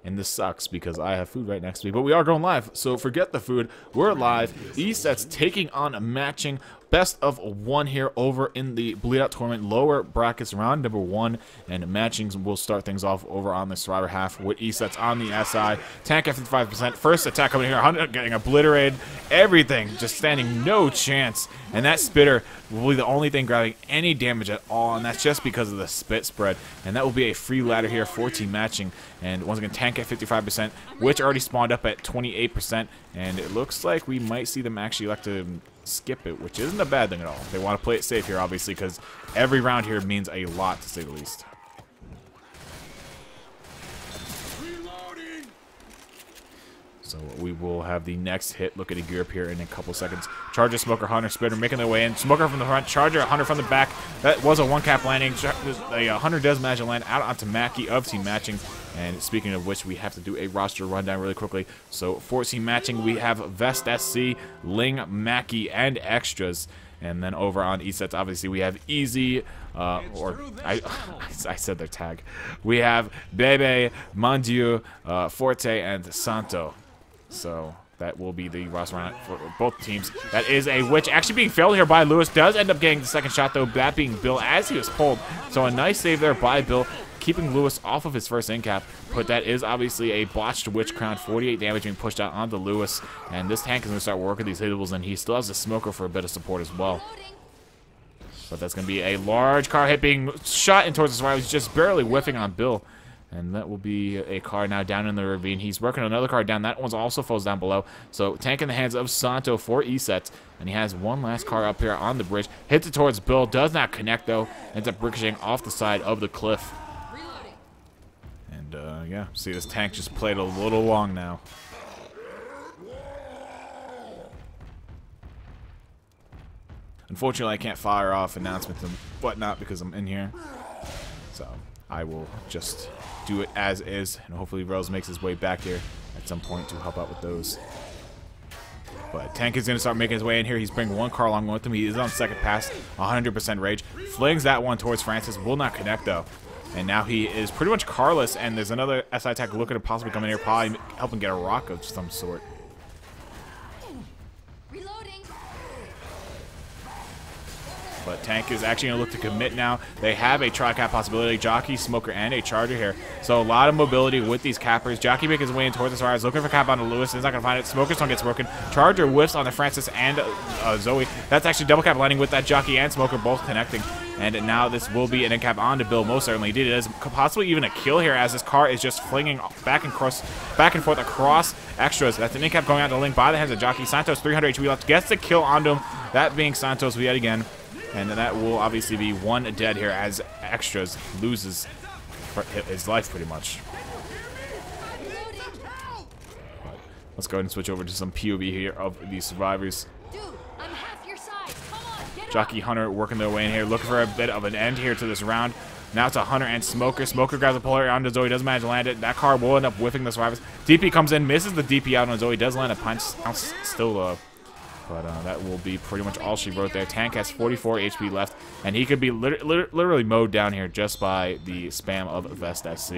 And this sucks because I have food right next to me. But we are going live, so forget the food. We're live. Esetz taking on a matching best of one here over in the Bleed Out tournament. Lower brackets round number 1. And matchings will start things off over on the Survivor half with Esetz on the SI. Tank at 55%. First attack coming here. 100 getting obliterated. Everything just standing no chance. And that spitter will be the only thing grabbing any damage at all. And that's just because of the spit spread. And that will be a free ladder here for team matching. And once again, tank at 55%, which already spawned up at 28%. And it looks like we might see them actually elect to skip it, which isn't a bad thing at all. They want to play it safe here, obviously, because every round here means a lot, to say the least. So we will have the next hit. Look at the gear up here in a couple seconds. Charger, Smoker, Hunter, Spitter making their way in. Smoker from the front, Charger, Hunter from the back. That was a one-cap landing. Hunter does manage to land out onto Mackie of team matching. And speaking of which, we have to do a roster rundown really quickly. So for team matching, we have Vest SC, Ling, Mackie, and extras. And then over on Esetz, obviously, we have Easy, I said their tag. We have Bebe, Mondieu, Forte, and Santo. So that will be the roster run for both teams. That is a witch actually being failed here by Lewis. Does end up getting the second shot, though, that being Bill as he was pulled. So a nice save there by Bill, keeping Lewis off of his first incap. But that is obviously a botched witch crown. 48 damage being pushed out onto Lewis. And this tank is going to start working these hitables, and he still has the Smoker for a bit of support as well. But that's going to be a large car hit being shot in towards the survivor. He's just barely whiffing on Bill. And that will be a car now down in the ravine. He's working another car down. That one's also falls down below. So tank in the hands of Santo for Esetz. And he has one last car up here on the bridge. Hits it towards Bill. Does not connect, though. Ends up ricocheting off the side of the cliff. And, yeah. See, this tank just played a little long now. Unfortunately, I can't fire off announcements and whatnot because I'm in here. So I will just do it as is, and hopefully Rose makes his way back here at some point to help out with those. But Tank is going to start making his way in here. He's bringing one car along with him. He is on second pass, 100% rage. Flings that one towards Francis. Will not connect, though. And now he is pretty much carless, and there's another SI attack looking to possibly come in here, probably help him get a rock of some sort. But Tank is actually going to look to commit now. They have a tri-cap possibility, Jockey, Smoker, and a Charger here. So a lot of mobility with these cappers. Jockey making his way in towards the Suarez, looking for cap onto Lewis. He's not going to find it. Smoker's one gets broken. Charger whiffs on the Francis and Zoe. That's actually double cap landing with that Jockey and Smoker both connecting. And now this will be an in-cap onto Bill, most certainly. It is possibly even a kill here as this car is just flinging back and forth across extras. That's an in-cap going out to Link by the hands of Jockey. Santos, 300 HP left. Gets the kill onto him. That being Santos yet again. And that will obviously be one dead here as extras loses his life pretty much. But let's go ahead and switch over to some POV here of these survivors. Dude, I'm half your size. Come on, Jockey, Hunter working their way in here, looking for a bit of an end here to this round. Now it's a Hunter and Smoker. Smoker grabs a polar onto Zoe, doesn't manage to land it. That car will end up whiffing the survivors. DP comes in, misses the DP out on Zoe, does land a punch, still low. But that will be pretty much all she wrote there. Tank has 44 HP left, and he could be literally mowed down here just by the spam of Vest SC.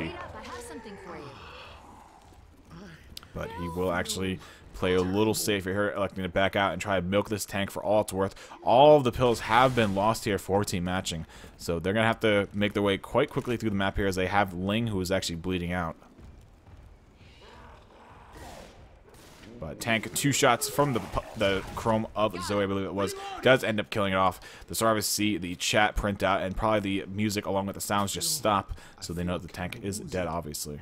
But he will actually play a little safer here, electing to back out and try to milk this tank for all it's worth. All of the pills have been lost here for team matching, so they're going to have to make their way quite quickly through the map here as they have Ling, who is actually bleeding out. But Tank, 2 shots from the chrome of Zoe, I believe it was, does end up killing it off. The survivors see the chat print out, and probably the music along with the sounds just stop, so they know the tank is dead, obviously.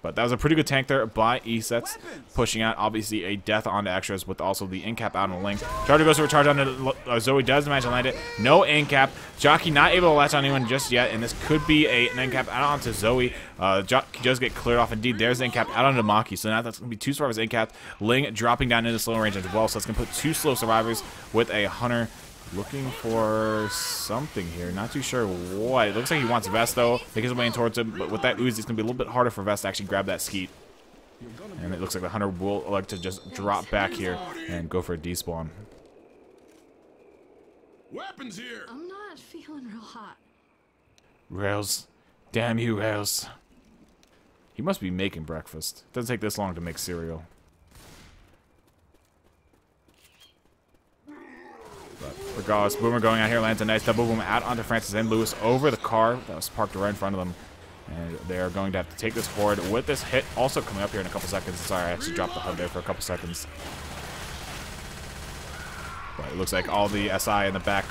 But that was a pretty good tank there by Esetz, pushing out obviously a death onto extras with also the in-cap out on the Link. Charger goes for a charge onto Zoe, does manage to land it. No in-cap. Jockey not able to latch on anyone just yet, and this could be an in-cap out onto Zoe. Jockey does get cleared off. Indeed, there's the in-cap out onto Maki. So now that's going to be 2 survivors in-cap. Ling dropping down into slow range as well. So that's going to put 2 slow survivors with a Hunter looking for something here. Not too sure what. It looks like he wants Vest, though. Making his way in towards him. But with that Uzi, it's going to be a little bit harder for Vest to actually grab that skeet. And it looks like the Hunter will elect to just drop back here and go for a despawn. Weapons here. I'm not feeling real hot. Rails. Damn you, Rails. He must be making breakfast. It doesn't take this long to make cereal. But regardless, Boomer going out here lands a nice double boom out onto Francis and Lewis over the car that was parked right in front of them. And they are going to have to take this forward with this hit also coming up here in a couple seconds. Sorry, I actually dropped the HUD there for a couple seconds. But it looks like all the SI in the back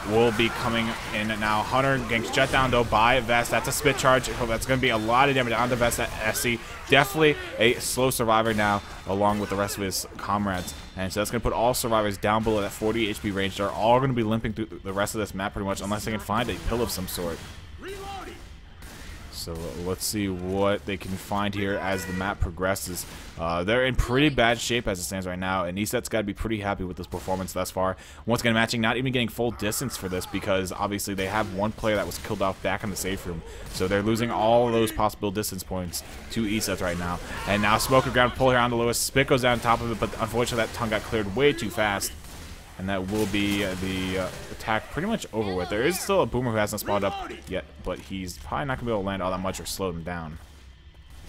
will be coming in now. Hunter getting shut down though by Vest. That's a spit charge. That's going to be a lot of damage onto Vest at SC. Definitely a slow survivor now, along with the rest of his comrades. And so that's going to put all survivors down below that 40 HP range. They're all going to be limping through the rest of this map pretty much, unless they can find a pill of some sort. So let's see what they can find here as the map progresses. They're in pretty bad shape as it stands right now, and Esetz got to be pretty happy with this performance thus far. Once again, matching not even getting full distance for this because obviously they have one player that was killed off back in the safe room. So they're losing all of those possible distance points to Esetz right now. And now Smoker ground pull here onto Lewis. Spit goes down top of it, but unfortunately that tongue got cleared way too fast. And that will be the attack pretty much over with. There is still a Boomer who hasn't spawned up yet, but he's probably not going to be able to land all that much or slow him down.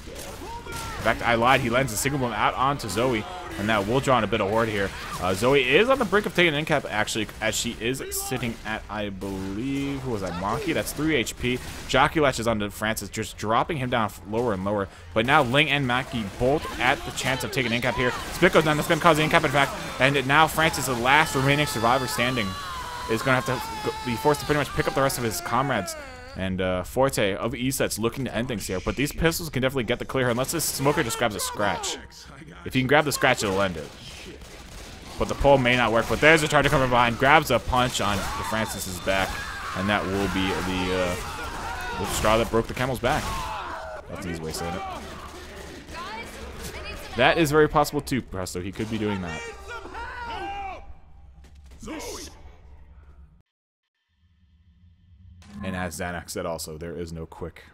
In fact, I lied. He lands a single boom out onto Zoe, and that will draw in a bit of horde here. Zoe is on the brink of taking an in-cap, actually, as she is sitting at, I believe, who was that, Monkey? That's 3 HP. Jockey latches onto Francis, just dropping him down lower and lower. But now Ling and Maki both at the chance of taking an in-cap here. Spit goes down. That's going to cause the in-cap, in fact. And now Francis, the last remaining survivor standing, is going to have to be forced to pretty much pick up the rest of his comrades. And Forte of Esetz looking to end things here. But these pistols can definitely get the clear unless this Smoker just grabs a scratch. If he can grab the scratch, it'll end it. But the pull may not work. But there's a charger coming behind. Grabs a punch on Francis's back. And that will be the straw that broke the camel's back. That's an easy way of saying it. That is very possible too, Presto. He could be doing that. And as Xanax said also, there is no quick.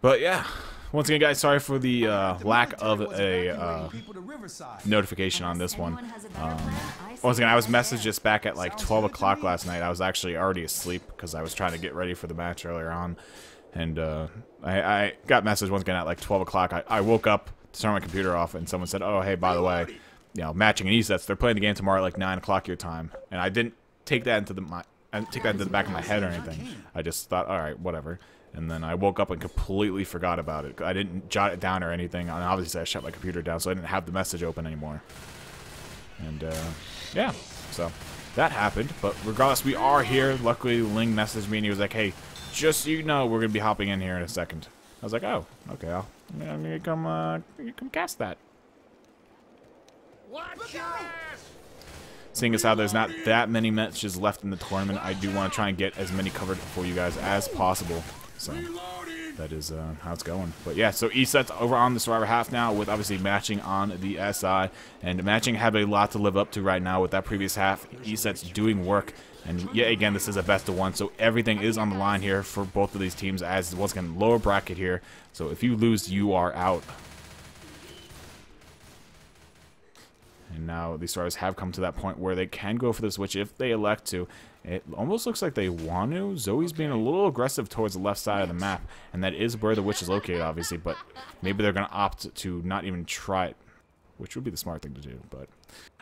But yeah, once again guys, sorry for the lack of a notification on this one. Once again, I was messaged just back at like 12 o'clock last night. I was actually already asleep because I was trying to get ready for the match earlier on. And I got messaged once again at like 12 o'clock. I woke up to turn my computer off and someone said, oh, hey, by the way, you know, matching in Esetz, they're playing the game tomorrow at like 9 o'clock your time. And I didn't take that into the back of my head or anything. I just thought, all right, whatever. And then I woke up and completely forgot about it. I didn't jot it down or anything. And obviously, I shut my computer down, so I didn't have the message open anymore. And yeah, so that happened. But regardless, we are here. Luckily, Ling messaged me and he was like, "Hey, just so you know, we're gonna be hopping in here in a second." I was like, "Oh, okay. I'm gonna come cast that." Seeing as how there's not that many matches left in the tournament, I do want to try and get as many covered for you guys as possible. So that is how it's going. But yeah, so Esetz over on the Survivor half now with obviously matching on the SI. And matching have a lot to live up to right now with that previous half. Esetz doing work. And yet again, this is a best of one. So everything is on the line here for both of these teams as once again, lower bracket here. So if you lose, you are out. And now these Survivors have come to that point where they can go for the switch if they elect to. It almost looks like they want to. Zoe's being a little aggressive towards the left side of the map, and that is where the witch is located, obviously, but maybe they're going to opt to not even try it, which would be the smart thing to do. But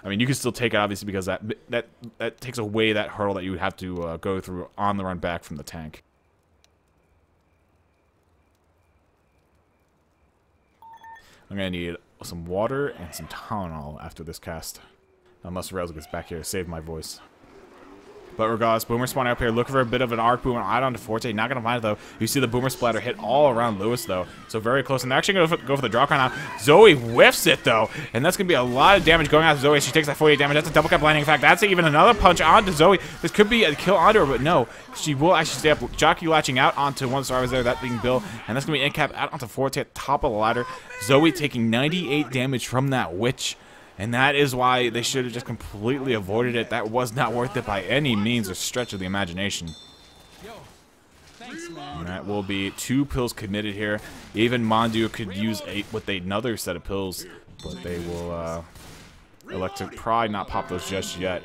I mean, you can still take it, obviously, because that takes away that hurdle that you would have to go through on the run back from the tank. I'm going to need some water and some Tylenol after this cast. Unless Rails gets back here to save my voice. But regardless, Boomer spawning up here, looking for a bit of an arc boom out onto Forte. Not going to find it, though. You see the Boomer splatter hit all around Lewis, though. So very close. And they're actually going to go for the draw card now. Zoe whiffs it, though. And that's going to be a lot of damage going out to Zoe. She takes that 48 damage. That's a double cap landing. In fact, that's even another punch onto Zoe. This could be a kill onto her, but no. She will actually stay up. Jockey latching out onto one of the survivors there, that being Bill. And that's going to be in cap out onto Forte at the top of the ladder. Zoe taking 98 damage from that witch. And that is why they should have just completely avoided it. That was not worth it by any means or stretch of the imagination. And that will be 2 pills committed here. Even Mondu could use with another set of pills, but they will elect to probably not pop those just yet.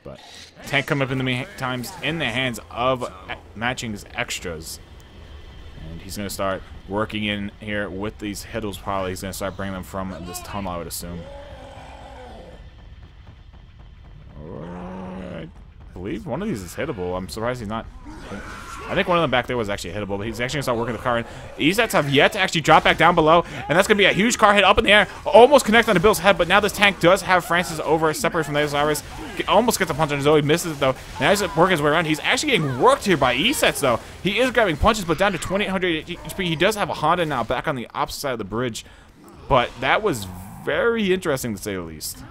But tank coming up in the meantime in the hands of matching's extras. And he's going to start working in here with these hittles probably. He's going to start bringing them from this tunnel, I would assume. I believe one of these is hittable. I'm surprised he's not. I think one of them back there was actually hittable, but he's actually going to start working the car in. Esetz have yet to actually drop back down below, and that's going to be a huge car hit up in the air. Almost connect on the Bill's head, but now this tank does have Francis over, separate from the Osiris. Almost gets a punch on his own. He misses it, though. Now he's working his way around. He's actually getting worked here by Esetz, though. He is grabbing punches, but down to 2,800 HP. He does have a Honda now back on the opposite side of the bridge, but that was very interesting, to say the least.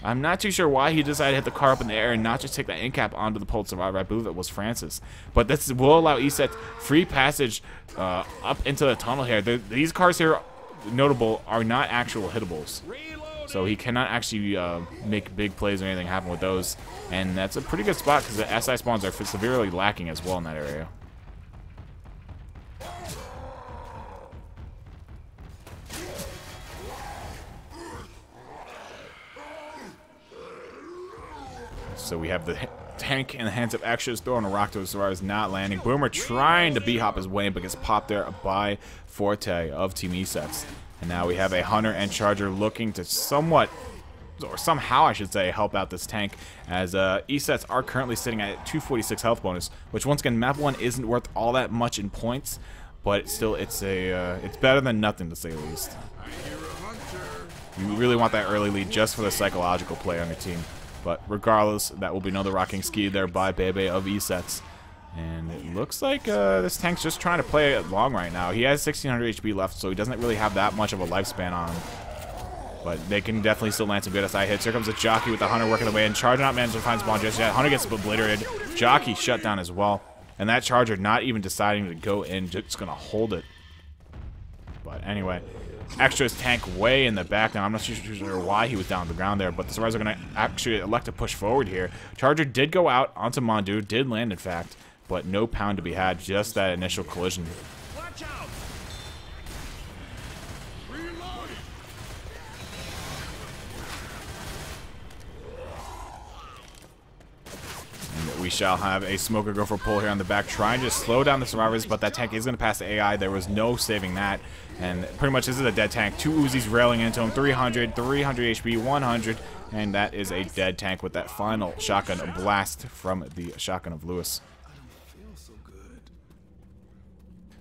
I'm not too sure why he decided to hit the car up in the air and not just take that end cap onto the pole survivor. I believe it was Francis. But this will allow Esetz free passage up into the tunnel here. These cars here, notable, are not actual hittables. So he cannot actually make big plays or anything happen with those. And that's a pretty good spot because the SI spawns are severely lacking as well in that area. So we have the tank in the hands of Extras throwing a rock to his survivors, not landing. Boomer trying to B-hop his way in, but gets popped there by Forte of Team Esetz. And now we have a Hunter and Charger looking to somewhat, or somehow I should say, help out this tank, as Esetz are currently sitting at 246 health bonus, which once again, map 1 isn't worth all that much in points, but still it's better than nothing, to say the least. You really want that early lead just for the psychological play on your team. But regardless, that will be another rocking ski there by Bebe of Esetz. And it looks like this tank's just trying to play it long right now. He has 1,600 HP left, so he doesn't really have that much of a lifespan on him. But they can definitely still land some good SI hits. Here comes the Jockey with the Hunter working the way in. Charger not managing to find spawn just yet. Hunter gets obliterated. Jockey shut down as well. And that Charger not even deciding to go in, just going to hold it. But anyway, Extra's tank way in the back now. I'm not sure why he was down on the ground there, but the survivors are going to actually elect to push forward here. Charger did go out onto Mondu, did land in fact, but no pound to be had, just that initial collision. Watch out. Reload. And we shall have a Smoker go for a pull here on the back, trying to slow down the survivors, but that tank is going to pass the AI. There was no saving that. And pretty much this is a dead tank. 2 Uzis railing into him. 300 HP, 100. And that is a dead tank with that final shotgun blast from the shotgun of Lewis.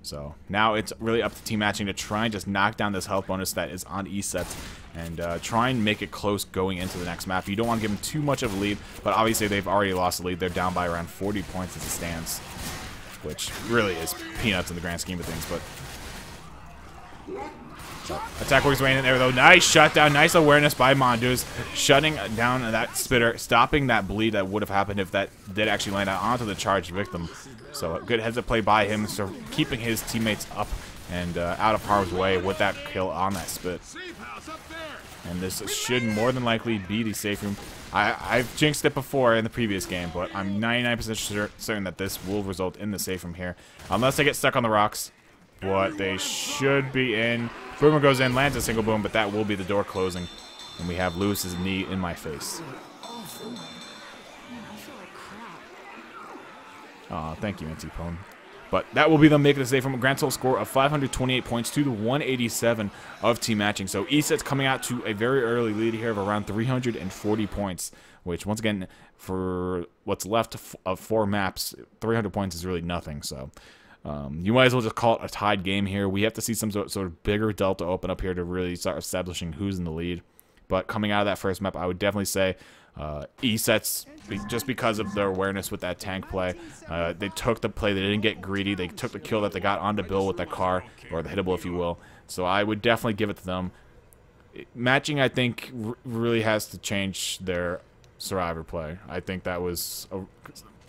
So now it's really up to team matching to try and just knock down this health bonus that is on Esetz and try and make it close going into the next map. You don't want to give them too much of a lead, but obviously they've already lost the lead. They're down by around 40 points as it stands, which really is peanuts in the grand scheme of things. But so, attack works way in there though. Nice shutdown, nice awareness by Mondoos, shutting down that spitter, stopping that bleed that would have happened if that did actually land out onto the charged victim. So a good heads up play by him, so keeping his teammates up and out of harm's way with that kill on that spit. And this should more than likely be the safe room. I've jinxed it before in the previous game, but I'm 99% certain that this will result in the safe room here, unless they get stuck on the rocks. But they should be in. Boomer goes in, lands a single boom, but that will be the door closing. And we have Lewis's knee in my face. Aw, thank you, Anti-Pone. But that will be them making the save from a grand total score of 528 points to the 187 of team matching. So Esetz coming out to a very early lead here of around 340 points, which once again, for what's left of 4 maps, 300 points is really nothing. So you might as well just call it a tied game here. We have to see some sort of bigger delta open up here to really start establishing who's in the lead. But coming out of that first map, I would definitely say Esetz, just because of their awareness with that tank play. They took the play. They didn't get greedy. They took the kill that they got onto Bill with that car, or the hittable, if you will. So I would definitely give it to them. Matching, I think, really has to change their survivor play. I think that was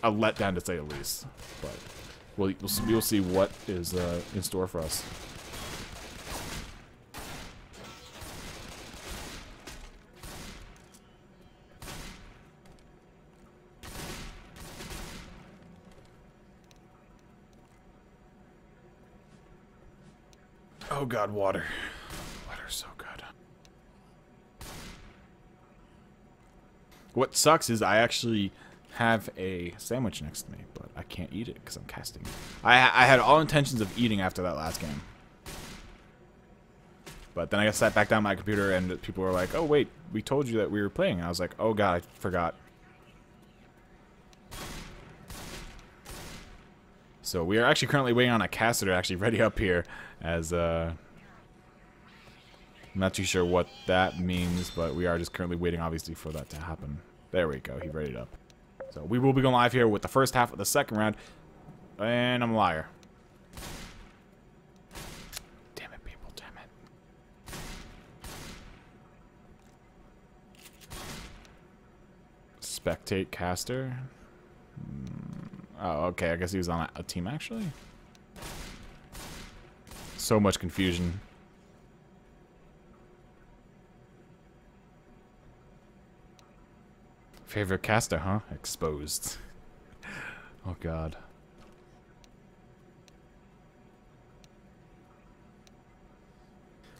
a letdown, to say the least. But we'll see what is in store for us. Oh god, water. Water's so good. What sucks is I actually have a sandwich next to me, but I can't eat it because I'm casting. I had all intentions of eating after that last game. But then I got sat back down on my computer and people were like, oh wait, we told you that we were playing. And I was like, oh god, I forgot. So we are actually currently waiting on a caster to actually ready up here, as I'm not too sure what that means, but we are just currently waiting obviously for that to happen. There we go, he readied up. So we will be going live here with the first half of the second round, and I'm a liar. Damn it, people, damn it. Spectate caster. Oh, okay, I guess he was on a team, actually. So much confusion. Favorite caster, huh? Exposed. Oh, God.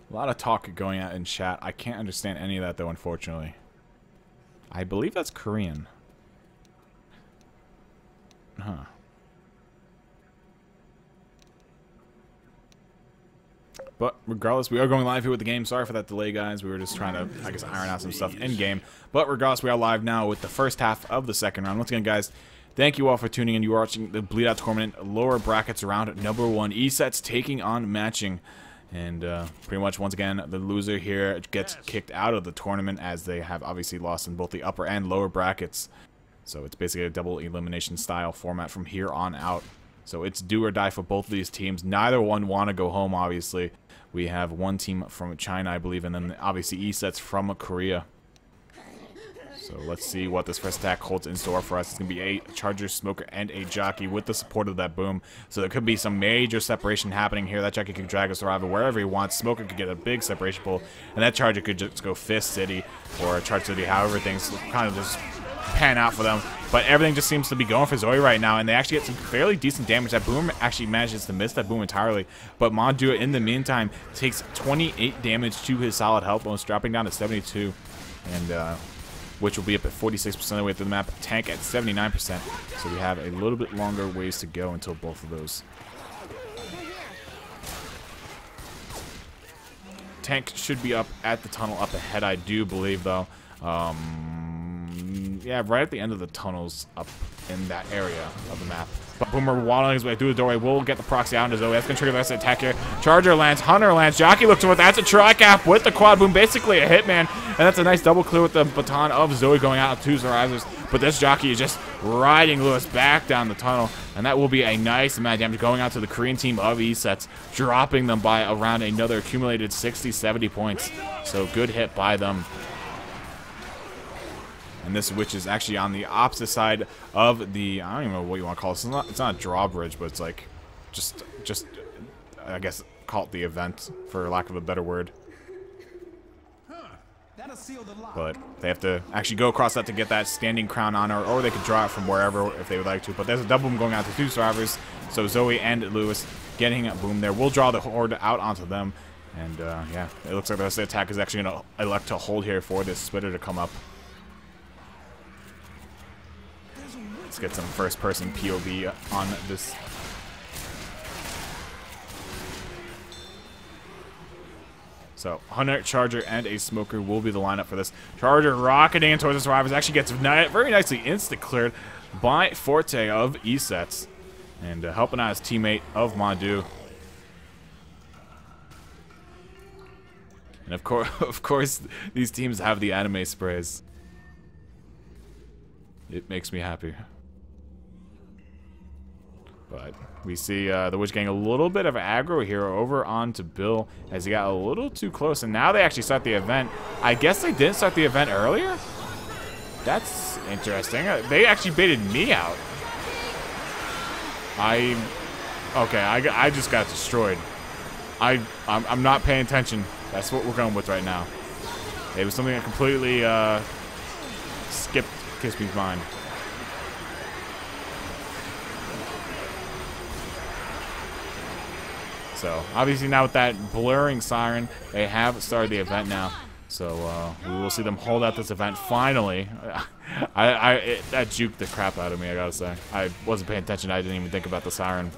A lot of talk going out in chat. I can't understand any of that, though, unfortunately. I believe that's Korean. Huh. But regardless, we are going live here with the game. Sorry for that delay, guys. We were just trying to, I guess, iron out some stuff in-game. But regardless, we are live now with the first half of the second round. Once again, guys, thank you all for tuning in. You are watching the Bleed Out Tournament. Lower brackets around #1. Esetz taking on Matching. And pretty much, once again, the loser here gets kicked out of the tournament, as they have obviously lost in both the upper and lower brackets. So it's basically a double elimination style format from here on out. So it's do or die for both of these teams. Neither one want to go home, obviously. We have one team from China, I believe, and then obviously Esetz from Korea. So let's see what this first attack holds in store for us. It's going to be a Charger, Smoker, and a Jockey with the support of that boom. So there could be some major separation happening here. That Jockey could drag a Survivor wherever he wants. Smoker could get a big separation pull, and that Charger could just go Fist City or Charge City, however things kind of just pan out for them. But everything just seems to be going for Zoe right now, and they actually get some fairly decent damage. That boom actually manages to miss that boom entirely, but Mondu in the meantime takes 28 damage to his solid health bonus, dropping down to 72, and which will be up at 46% of the way through the map. Tank at 79%, so we have a little bit longer ways to go until both of those. Tank should be up at the tunnel up ahead, I do believe, though. Yeah, right at the end of the tunnels up in that area of the map. But Boomer waddling his way through the doorway will get the proxy out into Zoe. That's going to trigger the rest of the attack here. Charger lands, Hunter lands, Jockey looks to it. That's a tri-cap with the quad boom, basically a hitman. And that's a nice double clear with the baton of Zoe going out of two survivors. But this Jockey is just riding Lewis back down the tunnel. And that will be a nice amount of damage going out to the Korean team of Esetz, dropping them by around another accumulated 60-70 points. So good hit by them. And this witch is actually on the opposite side of the, I don't even know what you want to call it. It's not a drawbridge, but it's like just I guess call it the event, for lack of a better word. But they have to actually go across that to get that standing crown on her, or they could draw it from wherever if they would like to. But there's a double boom going out to two survivors, so Zoe and Lewis getting a boom there. We'll draw the horde out onto them. And yeah, it looks like the rest of the attack is actually going to elect to hold here for this splitter to come up. Let's get some first-person POV on this. So, Hunter, Charger, and a Smoker will be the lineup for this. Charger rocketing towards the survivors. Actually gets very nicely insta-cleared by Forte of Esetz. And helping out his teammate of Mondu. And of course, these teams have the anime sprays. It makes me happy. But we see the Witch Gang a little bit of aggro here over onto Bill as he got a little too close. And now they actually start the event. I guess they didn't start the event earlier? That's interesting. They actually baited me out. Okay, I just got destroyed. I'm not paying attention. That's what we're going with right now. It was something that completely skipped Kispy's mind. So, obviously now with that blurring siren, they have started the event now. So we will see them hold out this event finally. That juked the crap out of me, I gotta say. I wasn't paying attention. I didn't even think about the siren.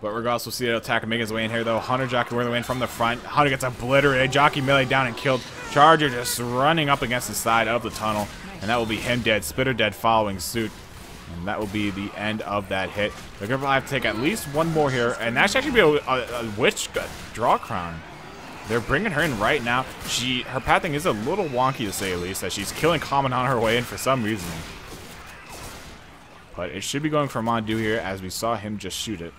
But regardless, we'll see it attack and make his way in here, though. Hunter Jockey working the way in from the front. Hunter gets obliterated. Jockey melee down and killed. Charger just running up against the side of the tunnel. And that will be him dead. Spitter dead following suit. And that will be the end of that hit. They're going to have to take at least one more here. And that should actually be a witch draw crown. They're bringing her in right now. Her pathing is a little wonky, to say the least, as she's killing Common on her way in for some reason. But it should be going for Mondu here, as we saw him just shoot it.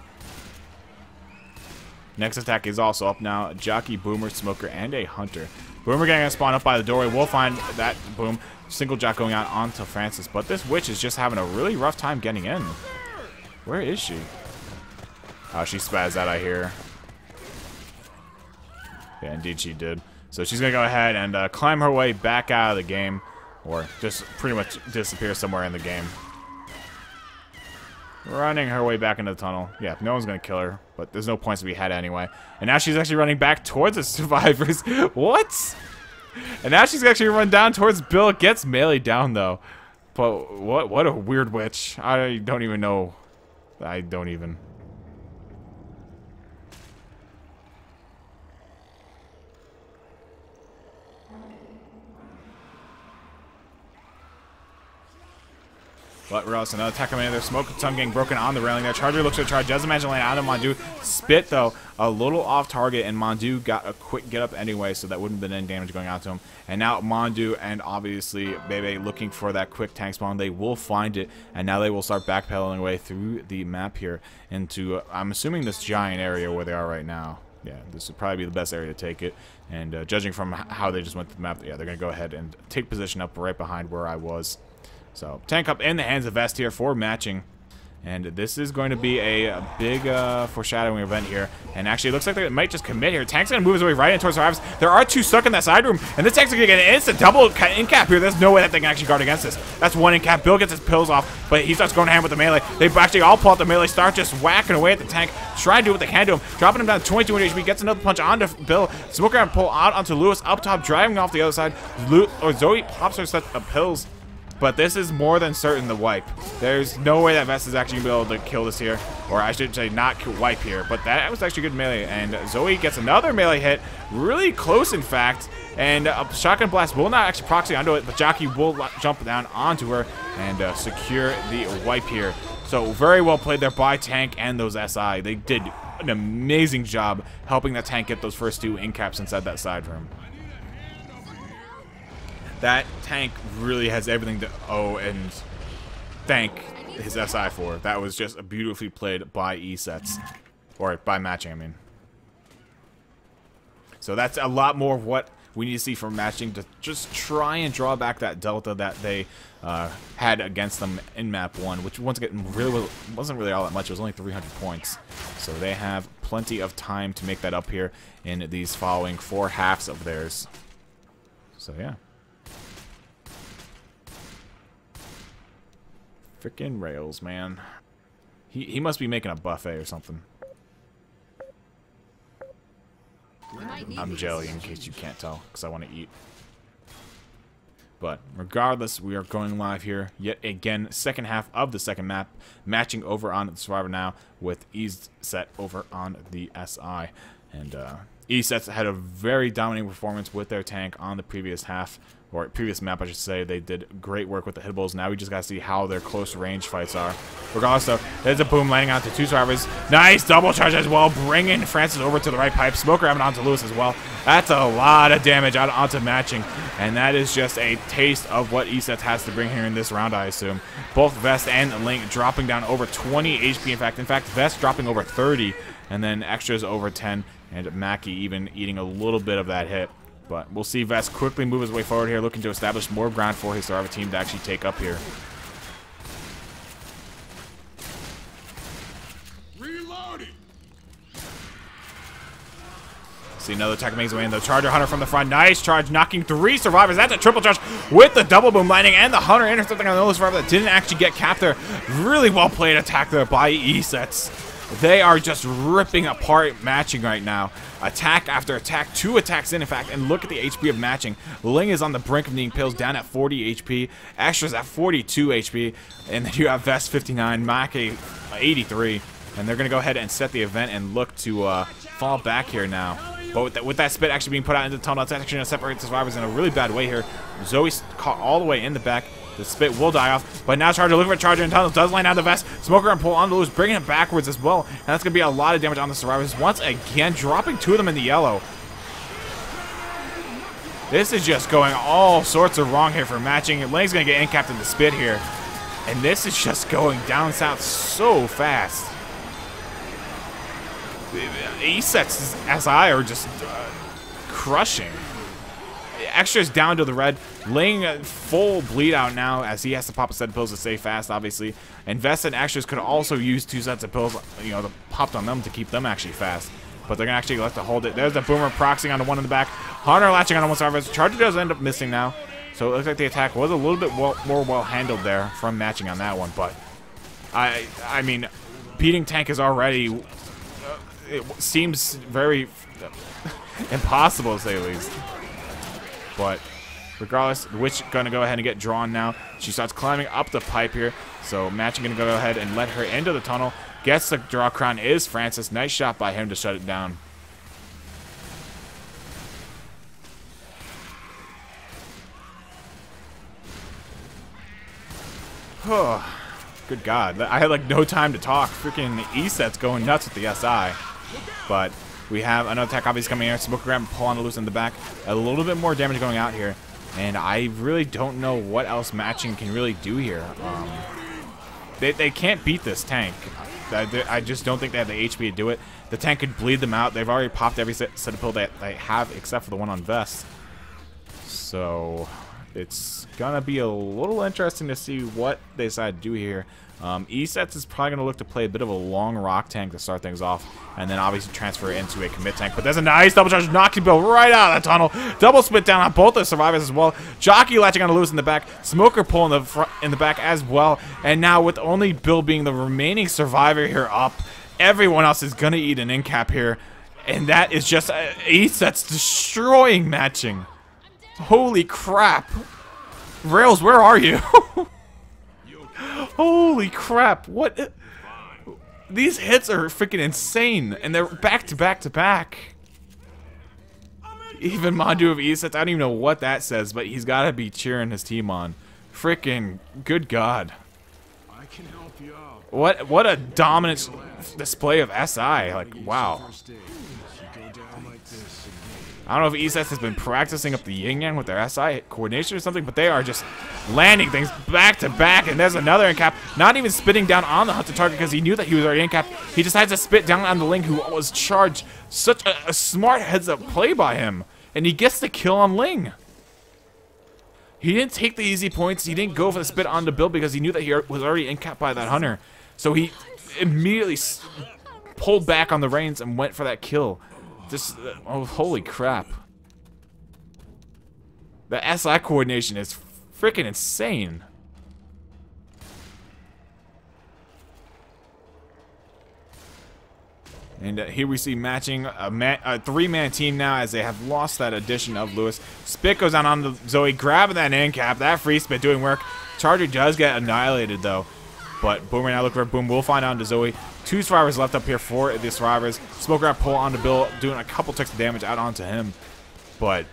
Next attack is also up now. Jockey, Boomer, Smoker, and a Hunter. Boomer getting spawned up by the doorway. We'll find that boom. Single Jock going out onto Francis. But this witch is just having a really rough time getting in. Where is she? Oh, she spazzed out, I hear. Yeah, indeed she did. So she's going to go ahead and climb her way back out of the game. Or just pretty much disappear somewhere in the game. Running her way back into the tunnel. Yeah, no one's going to kill her. But there's no points to be had anyway. And now she's actually running back towards the survivors. What? And now she's actually run down towards Bill. Gets melee down, though. But what a weird witch. I don't even know. I don't even. But regardless, another attack coming in there. Smoke tongue getting broken on the railing there. Charger looks to try. Doesn't imagine laying out of Mondu. Spit, though, a little off target, and Mondu got a quick get up anyway, so that wouldn't have been any damage going out to him. And now Mondu and obviously Bebe looking for that quick tank spawn. They will find it, and now they will start backpedaling away through the map here into, I'm assuming, this giant area where they are right now. Yeah, this would probably be the best area to take it. And judging from how they just went to the map, yeah, they're going to go ahead and take position up right behind where I was. So, tank up in the hands of Vest here for matching. And this is going to be a big foreshadowing event here. And actually, it looks like they might just commit here. Tank's going to move his way right in towards survivors. There are two stuck in that side room. And this tank's going to get an instant double in-cap here. There's no way that they can actually guard against this. That's one in-cap. Bill gets his pills off, but he starts going hand with the melee. They actually all pull out the melee, start just whacking away at the tank. Try to do what they can to him. Dropping him down to 2200 HP. Gets another punch onto Bill. Smoker and pull out onto Lewis. Up top, driving off the other side. Zoe pops her set of pills. But this is more than certain the wipe. There's no way that Vest is actually going to be able to kill this here. Or I should say not wipe here. But that was actually good melee. And Zoe gets another melee hit. Really close, in fact. And a Shotgun Blast will not actually proxy onto it. But Jockey will jump down onto her and secure the wipe here. So very well played there by Tank and those SI. They did an amazing job helping that Tank get those first two in-caps inside that side room. That tank really has everything to owe and thank his SI for. That was just beautifully played by Esetz. Or by matching, I mean. So that's a lot more of what we need to see from matching to just try and draw back that delta that they had against them in map 1, which once again wasn't really all that much. It was only 300 points. So they have plenty of time to make that up here in these following 4 halves of theirs. So yeah. Frickin' Rails, man. He must be making a buffet or something. I'm jelly in case you can't tell, because I want to eat. But regardless, we are going live here. Yet again, second half of the second map, matching over on the Survivor now with Esetz over on the SI. And Esetz had a very dominating performance with their tank on the previous half. Or previous map, I should say. They did great work with the hitables. Now we just gotta see how their close range fights are. Regardless, though, there's a boom landing onto 2 survivors. Nice double charge as well, bringing Francis over to the right pipe. Smoker having onto Lewis as well. That's a lot of damage out onto matching, and that is just a taste of what Esetz has to bring here in this round, I assume. Both Vest and Link dropping down over 20 HP. In fact, Vest dropping over 30, and then Extras over 10, and Mackie even eating a little bit of that hit. But we'll see Vest quickly move his way forward here, looking to establish more ground for his Survivor team to actually take up here. Reloading. See another attack makes his way in. The Charger Hunter from the front. Nice charge, knocking 3 survivors. That's a triple charge with the double boom landing, and the Hunter intercepting on the survivor that didn't actually get capped there. Really well played attack there by Esetz. They are just ripping apart Matching right now. Attack after attack, 2 attacks in fact, and look at the HP of Matching. Ling is on the brink of needing pills, down at 40 HP. Extra's at 42 HP, and then you have Vest 59, Make 83, and they're gonna go ahead and set the event and look to fall back here now. But with that spit actually being put out into the tunnel, it's actually gonna separate the survivors in a really bad way here. Zoe's caught all the way in the back. The spit will die off, but now Charger looking for Charger in tunnels, does line down the Vest. Smoker and pull on the loose, bringing it backwards as well, and that's going to be a lot of damage on the survivors. Once again, dropping 2 of them in the yellow. This is just going all sorts of wrong here for Matching. Lang's going to get in-capped in the spit here, and this is just going down south so fast. Esetz SI are just crushing. Extra's down to the red. Ling full bleed out now as he has to pop a set of pills to stay fast, obviously. And Vest and Extras could also use 2 sets of pills, you know, popped on them to keep them actually fast. But they're gonna actually have to hold it. There's the Boomer proxying onto one in the back. Hunter latching on one survivor. Charger does end up missing now. So it looks like the attack was a little bit more well handled there from Matching on that one. But I mean, beating Tank is already it seems very impossible to say the least. But regardless, Witch gonna go ahead and get drawn now. She starts climbing up the pipe here. So Matching gonna go ahead and let her into the tunnel. Gets the draw crown is Francis. Nice shot by him to shut it down. Good God. I had like no time to talk. Freaking Esetz going nuts with the SI. But we have another attack obviously coming here. Smoker grab and pull on the loose in the back. A little bit more damage going out here. And I really don't know what else Matching can really do here. They can't beat this tank. I just don't think they have the HP to do it. The tank could bleed them out. They've already popped every set of pill that they have except for the one on Vest. So it's gonna be a little interesting to see what they decide to do here. Esetz is probably going to look to play a bit of a long rock tank to start things off, and then obviously transfer it into a commit tank. But there's a nice double charge, knocking Bill right out of the tunnel. Double spit down on both the survivors as well. Jockey latching on the loose in the back. Smoker pulling the front in the back as well. And now with only Bill being the remaining survivor here up, everyone else is going to eat an in-cap here. And that is just Esetz destroying Matching. Holy crap. Rails, where are you? Holy crap, what? These hits are freaking insane, and they're back to back to back. Even Mandu of Esetz, I don't even know what that says, but he's got to be cheering his team on. Freaking good God. I can help you out. What a dominant display of SI, like wow. I don't know if Esetz has been practicing up the yin-yang with their SI coordination or something, but they are just landing things back to back, and there's another in-cap. Not even spitting down on the hunter target because he knew that he was already in-cap. He decides to spit down on the Ling, who was charged. Such a smart heads-up play by him, and he gets the kill on Ling. He didn't take the easy points. He didn't go for the spit on the Bill because he knew that he was already in-capped by that hunter. So he immediately pulled back on the reins and went for that kill. Just, oh, holy crap. The SI coordination is freaking insane. And here we see Matching a 3-man team now as they have lost that addition of Lewis. Spit goes down on the Zoe, grabbing that in cap. That free spit doing work. Charger does get annihilated though. But Boomer now looking for Boom. We'll find out onto Zoe. 2 survivors left up here for the survivors. Smoke grab pull onto Bill, doing a couple ticks of damage out onto him. But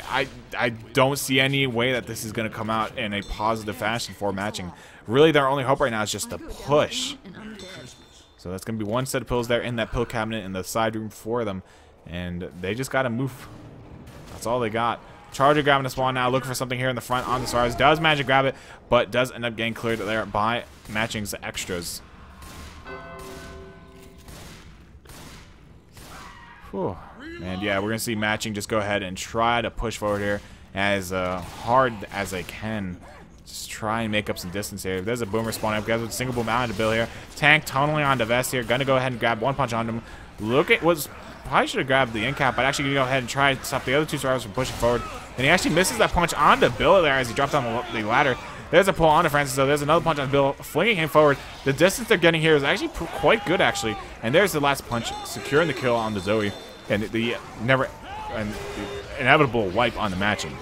I don't see any way that this is going to come out in a positive fashion for Matching. Really, their only hope right now is just to push. So that's going to be 1 set of pills there in that pill cabinet in the side room for them. And they just got to move. That's all they got. Charger grabbing the spawn now, looking for something here in the front on the stars. Does manage to grab it, but does end up getting cleared there by Matching's extras. Whew. And yeah, we're going to see Matching just go ahead and try to push forward here as hard as they can. Just try and make up some distance here. There's a Boomer spawn up. Guys with single boom out into Bill here. Tank tunneling onto Vest here. Gonna go ahead and grab 1 punch on him. Look at what's probably should have grabbed the in cap, but actually gonna go ahead and try to stop the other 2 survivors from pushing forward. And he actually misses that punch onto Bill there as he dropped down the ladder. There's a pull onto Francis, though. There's another punch on Bill, flinging him forward. The distance they're getting here is actually quite good, actually. And there's the last punch, securing the kill on the Zoe. And the inevitable wipe on the matching.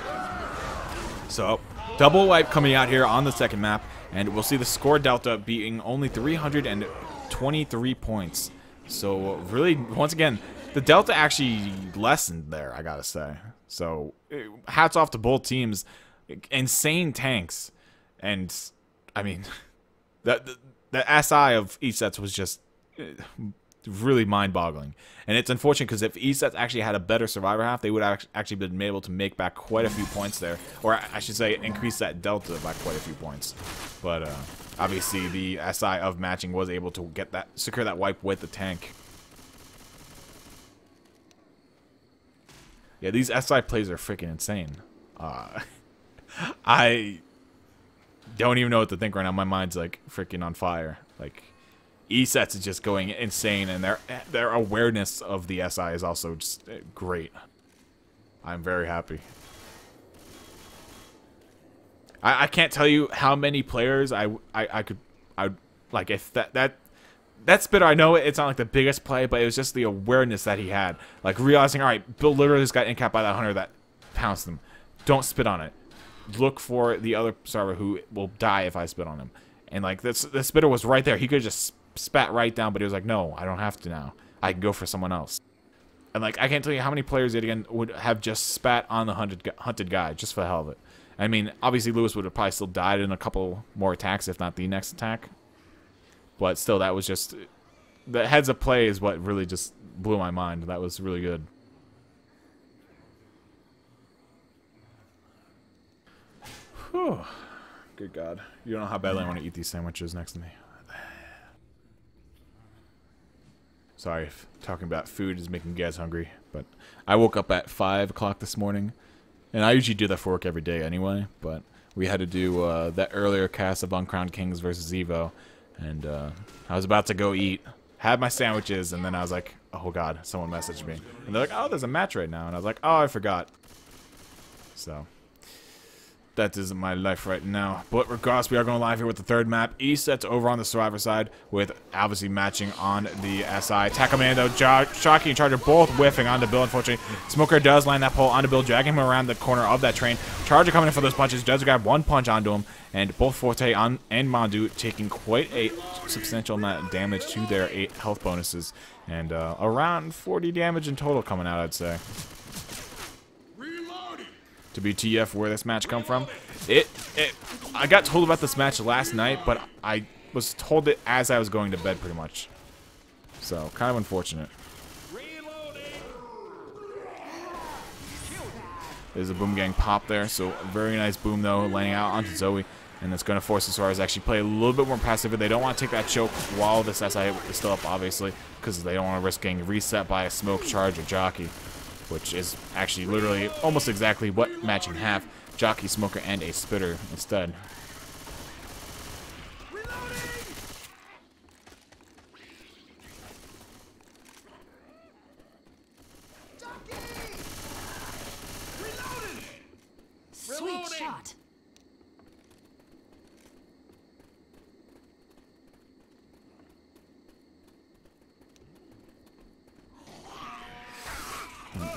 So, double wipe coming out here on the second map. And we'll see the score delta being only 323 points. So, really, once again, the delta actually lessened there, I gotta say. So, hats off to both teams. Insane tanks. And, I mean, the SI of Esetz was just really mind-boggling. And it's unfortunate because if Esetz actually had a better survivor half, they would have actually been able to make back quite a few points there. Or I should say, increase that delta by quite a few points. But, obviously, the SI of matching was able to get that, secure that wipe with the tank. Yeah, these SI plays are freaking insane. I don't even know what to think right now. My mind's like freaking on fire. Like, Esetz is just going insane, and their awareness of the SI is also just great. I'm very happy. I can't tell you how many players I could like if that spitter. I know it's not like the biggest play, but it was just the awareness that he had, like realizing, all right, Bill literally just got in-capped by that hunter that pounced him. Don't spit on it. Look for the other server who will die if I spit on him. And like the spitter was right there. He could have just spat right down, but he was like, no, I don't have to now. I can go for someone else. And like, I can't tell you how many players again would have just spat on the hunted guy just for the hell of it. I mean, obviously Lewis would have probably still died in a couple more attacks, if not the next attack. But still, that was just the heads up play is what really just blew my mind. That was really good. Whew. Good God. You don't know how badly I want to eat these sandwiches next to me. Sorry if talking about food is making you guys hungry, but I woke up at 5 o'clock this morning, and I usually do that for work every day anyway, but we had to do that earlier cast of Uncrowned Kings versus Evo, and I was about to go eat, had my sandwiches, and then I was like, oh God, someone messaged me. And they're like, oh, there's a match right now, and I was like, oh, I forgot. So that isn't my life right now. But regardless, we are going live here with the third map. Esetz over on the survivor side with obviously matching on the SI. Takamando, Shocky, and Charger both whiffing onto Bill, unfortunately. Smoker does land that pole onto Bill, dragging him around the corner of that train. Charger coming in for those punches, does grab one punch onto him, and both Forte and Mandu taking quite a substantial amount of damage to their 8 health bonuses. And around 40 damage in total coming out, I'd say. To be TF where this match come from. I got told about this match last night, but I was told it as I was going to bed pretty much. So, kind of unfortunate. There's a boom gang pop there, so a very nice boom though, laying out onto Zoe. And that's going to force the Suarez to actually play a little bit more passive. They don't want to take that choke while this SI is still up, obviously, because they don't want to risk getting reset by a smoke charge or jockey, which is actually literally almost exactly what matching have. Jockey, smoker, and a spitter instead. Sweet shot.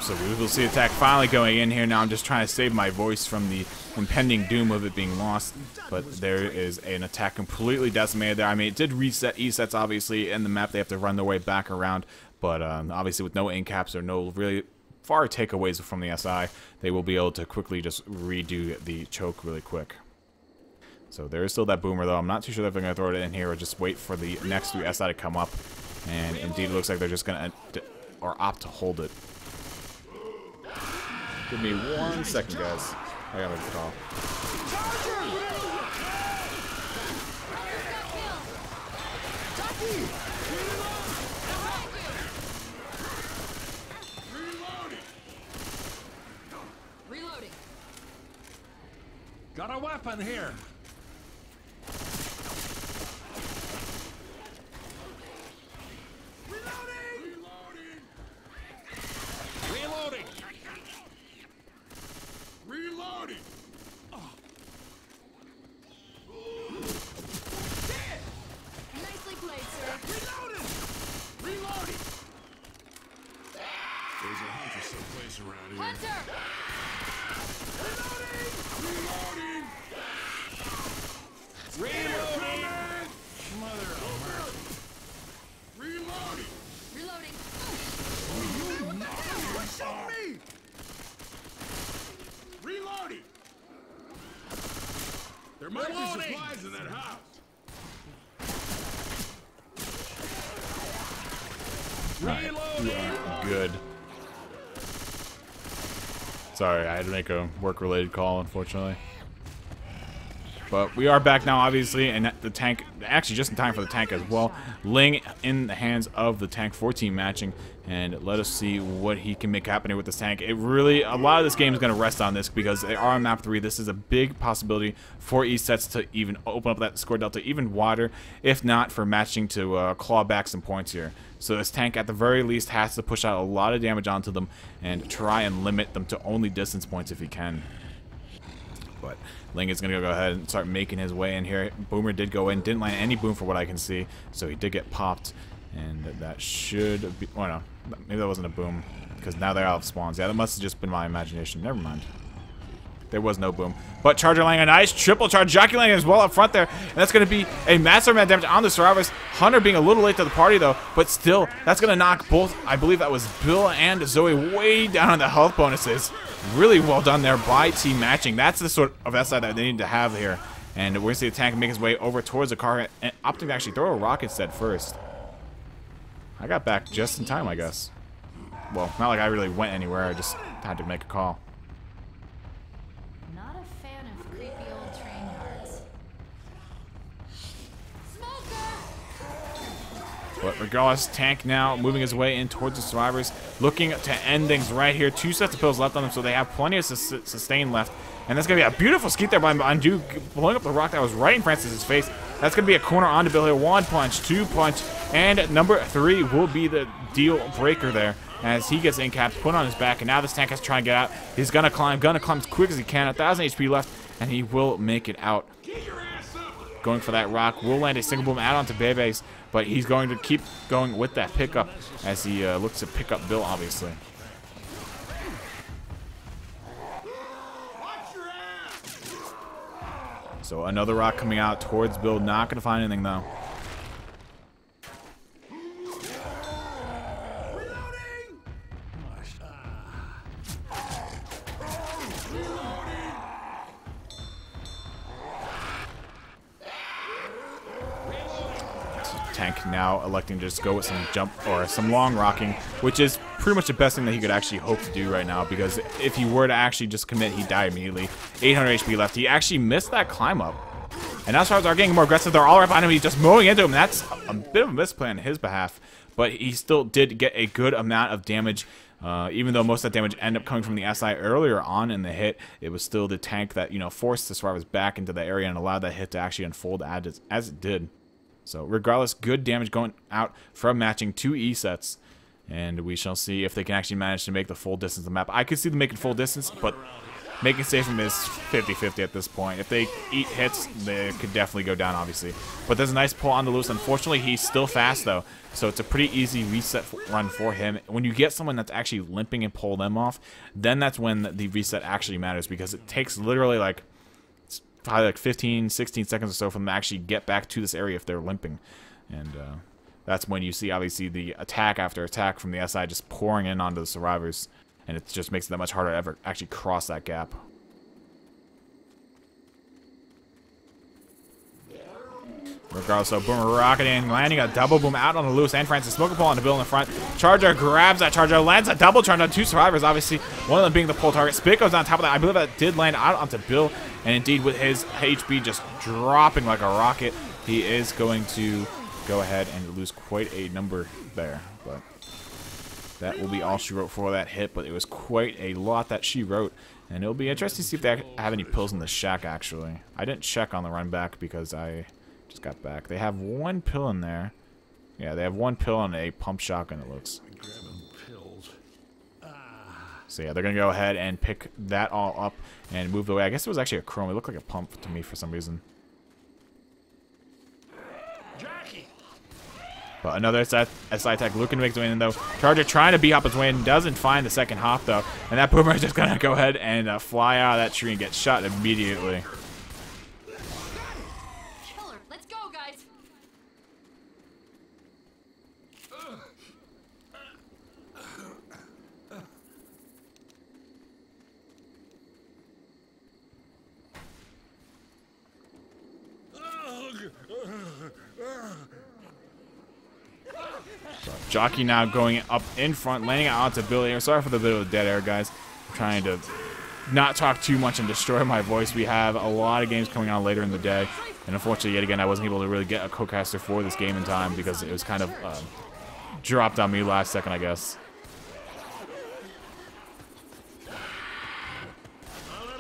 So we will see attack finally going in here. Now I'm just trying to save my voice from the impending doom of it being lost. But there is an attack completely decimated there. I mean, it did reset Esetz, obviously, in the map. They have to run their way back around. But obviously with no in-caps or no really far takeaways from the SI, they will be able to quickly just redo the choke really quick. So there is still that boomer, though. I'm not too sure if they're going to throw it in here or just wait for the next 3 SI to come up. And indeed, it looks like they're just going to opt to hold it. Give me 1 second, guys. I gotta make a call. Reloading. Got a weapon here. supplies in that house. Alright, you are good. Sorry, I had to make a work-related call, unfortunately. But we are back now, obviously, and the tank, actually just in time for the tank as well. Ling in the hands of the tank, 14 matching, and let us see what he can make happen here with this tank. It really, a lot of this game is going to rest on this because they are on map 3. This is a big possibility for Esetz to even open up that score delta even wider, if not for matching to claw back some points here. So this tank, at the very least, has to push out a lot of damage onto them and try and limit them to only distance points if he can. But Ling is going to go ahead and start making his way in here. Boomer did go in, didn't land any boom for what I can see, so he did get popped. And that should be... Oh, no. Maybe that wasn't a boom, because now they're out of spawns. Yeah, that must have just been my imagination. Never mind. There was no boom. But Charger laying a nice triple charge. Jockey laying as well up front there. And that's going to be a massive amount of damage on the survivors. Hunter being a little late to the party, though. But still, that's going to knock both, I believe that was Bill and Zoe, way down on the health bonuses. Really well done there by Team Matching. That's the sort of SI that they need to have here. And we're going to see the tank make his way over towards the car and opting to actually throw a rock instead first. I got back just in time, I guess. Well, not like I really went anywhere. I just had to make a call. Not a fan of creepy old train yards. But regardless, tank now moving his way in towards the survivors, looking to end things right here. 2 sets of pills left on them, so they have plenty of sustain left. And that's going to be a beautiful skeet there by Andu, blowing up the rock that was right in Francis's face. That's going to be a corner onto Bill here. 1 punch, 2 punch, and number 3 will be the deal breaker there as he gets incapped, put on his back, and now this tank has to try and get out. He's going to climb as quick as he can. 1,000 HP left, and he will make it out. Going for that rock, will land a single boom out onto Bebe's, but he's going to keep going with that pickup as he looks to pick up Bill, obviously. So another rock coming out towards Bill, not going to find anything though. Tank now electing to just go with some jump or some long rocking, which is pretty much the best thing that he could actually hope to do right now, because if he were to actually just commit, he'd die immediately. 800 HP left. He actually missed that climb up. And now stars are getting more aggressive. They're all right behind him. He's just mowing into him. That's a bit of a misplay on his behalf, but he still did get a good amount of damage. Even though most of that damage ended up coming from the SI earlier on in the hit, it was still the tank that, you know, forced the survivors back into the area and allowed that hit to actually unfold as it did. So regardless, good damage going out from matching 2 Esets. And we shall see if they can actually manage to make the full distance of the map. I could see them making full distance, but making safe from is 50-50 at this point. If they eat hits, they could definitely go down, obviously. But there's a nice pull on the loose. Unfortunately, he's still fast, though. So it's a pretty easy reset run for him. When you get someone that's actually limping and pull them off, then that's when the reset actually matters, because it takes literally like probably like 15, 16 seconds or so for them to actually get back to this area if they're limping. And that's when you see, obviously, the attack after attack from the SI just pouring in onto the survivors. And it just makes it that much harder to ever actually cross that gap. Regardless, so Boomer rocketing, landing a double boom out on the loose, and Francis smoking pull on the Bill in the front. Charger grabs that Charger, lands a double charge on 2 survivors, obviously, one of them being the pull target. Spit goes on top of that. I believe that did land out onto Bill, and indeed with his HP just dropping like a rocket, he is going to go ahead and lose quite a number there. But that will be all she wrote for that hit, but it was quite a lot that she wrote. And it'll be interesting to see if they have any pills in the shack, actually. I didn't check on the run back because I just got back. They have 1 pill in there. Yeah, they have 1 pill and a pump shotgun, it looks. So yeah, they're going to go ahead and pick that all up and move away. I guess it was actually a chrome. It looked like a pump to me for some reason. But another SI tech looking to make his way in, though. Charger trying to B-hop his way in. Doesn't find the second hop, though. And that Boomer is just going to go ahead and fly out of that tree and get shot immediately. Killer. Let's go, guys. Jockey now going up in front, landing out onto Bill here. Sorry for the bit of a dead air, guys. I'm trying to not talk too much and destroy my voice. We have a lot of games coming on later in the day. And unfortunately, yet again, I wasn't able to really get a co-caster for this game in time because it was kind of dropped on me last second, I guess.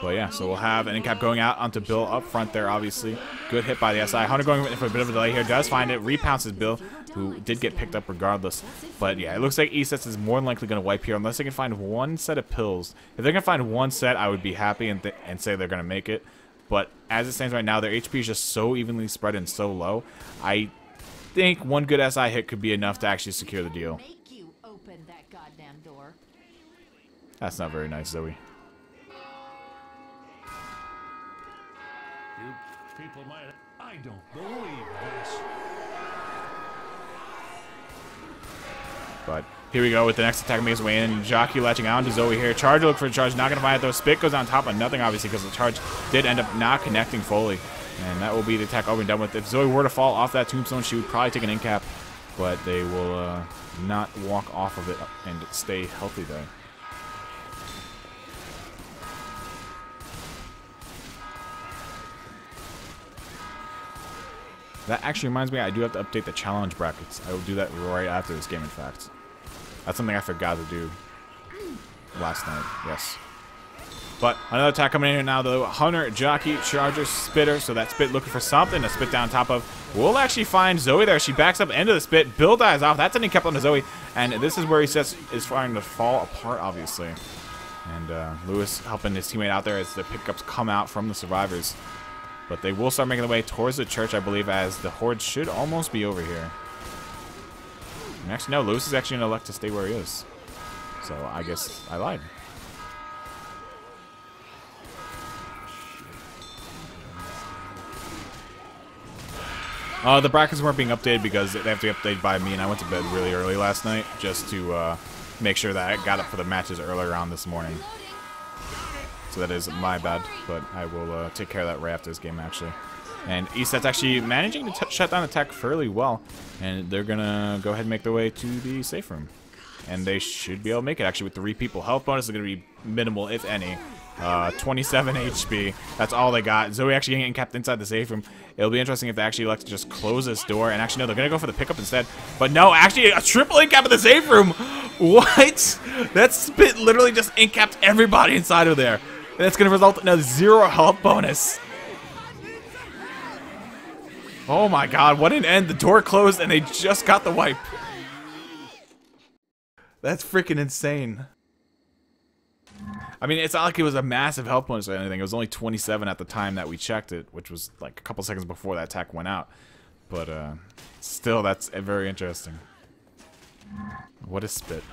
But yeah, so we'll have an in-cap going out onto Bill up front there, obviously. Good hit by the SI. Hunter going for a bit of a delay here. Does find it. Repounces Bill, who did get picked up regardless. But yeah, it looks like Esetz is more than likely going to wipe here unless they can find one set of pills. If they can find one set, I would be happy and say they're going to make it. But as it stands right now, their HP is just so evenly spread and so low. I think one good SI hit could be enough to actually secure the deal. Make you open that goddamn door. That's not very nice, Zoe. People might. I don't believe this. But here we go with the next attack makes his way in. Jockey latching on to Zoe here. Charger look for a charge. Not going to find it though. Spit goes on top of nothing, obviously, because the charge did end up not connecting fully. And that will be the attack over and done with. If Zoe were to fall off that tombstone, she would probably take an in-cap. But they will not walk off of it and stay healthy there. That actually reminds me, I do have to update the challenge brackets. I will do that right after this game, in fact. That's something I forgot to do last night, yes. But another attack coming in here now, though. Hunter, Jockey, Charger, Spitter. So that Spit looking for something to spit down top of. We'll actually find Zoe there. She backs up into the Spit. Bill dies off. That's an in-cap on to Zoe. And this is where Esetz is trying to fall apart, obviously. And Lewis helping his teammate out there as the pickups come out from the survivors. But they will start making their way towards the church, I believe, as the horde should almost be over here. And actually, no, Lewis is actually going to elect to stay where he is. So I guess I lied. The brackets weren't being updated because they have to be updated by me, and I went to bed really early last night just to make sure that I got up for the matches earlier on this morning. So that is my bad, but I will take care of that right after this game, actually. And Esetz actually managing to shut down the attack fairly well, and they're going to go ahead and make their way to the safe room. And they should be able to make it, actually, with 3 people. Health bonus is going to be minimal, if any. 27 HP. That's all they got. Zoe actually getting capped inside the safe room. It'll be interesting if they actually elect to just close this door. And actually, no, they're going to go for the pickup instead. But no, actually, a triple in-cap in the safe room. What? That Spit literally just in-capped everybody inside of there. And that's going to result in a 0 health bonus. Oh my god, what an end. The door closed and they just got the wipe. That's freaking insane. I mean, it's not like it was a massive health bonus or anything. It was only 27 at the time that we checked it, which was like a couple seconds before that attack went out. But still, that's very interesting. What is Spit?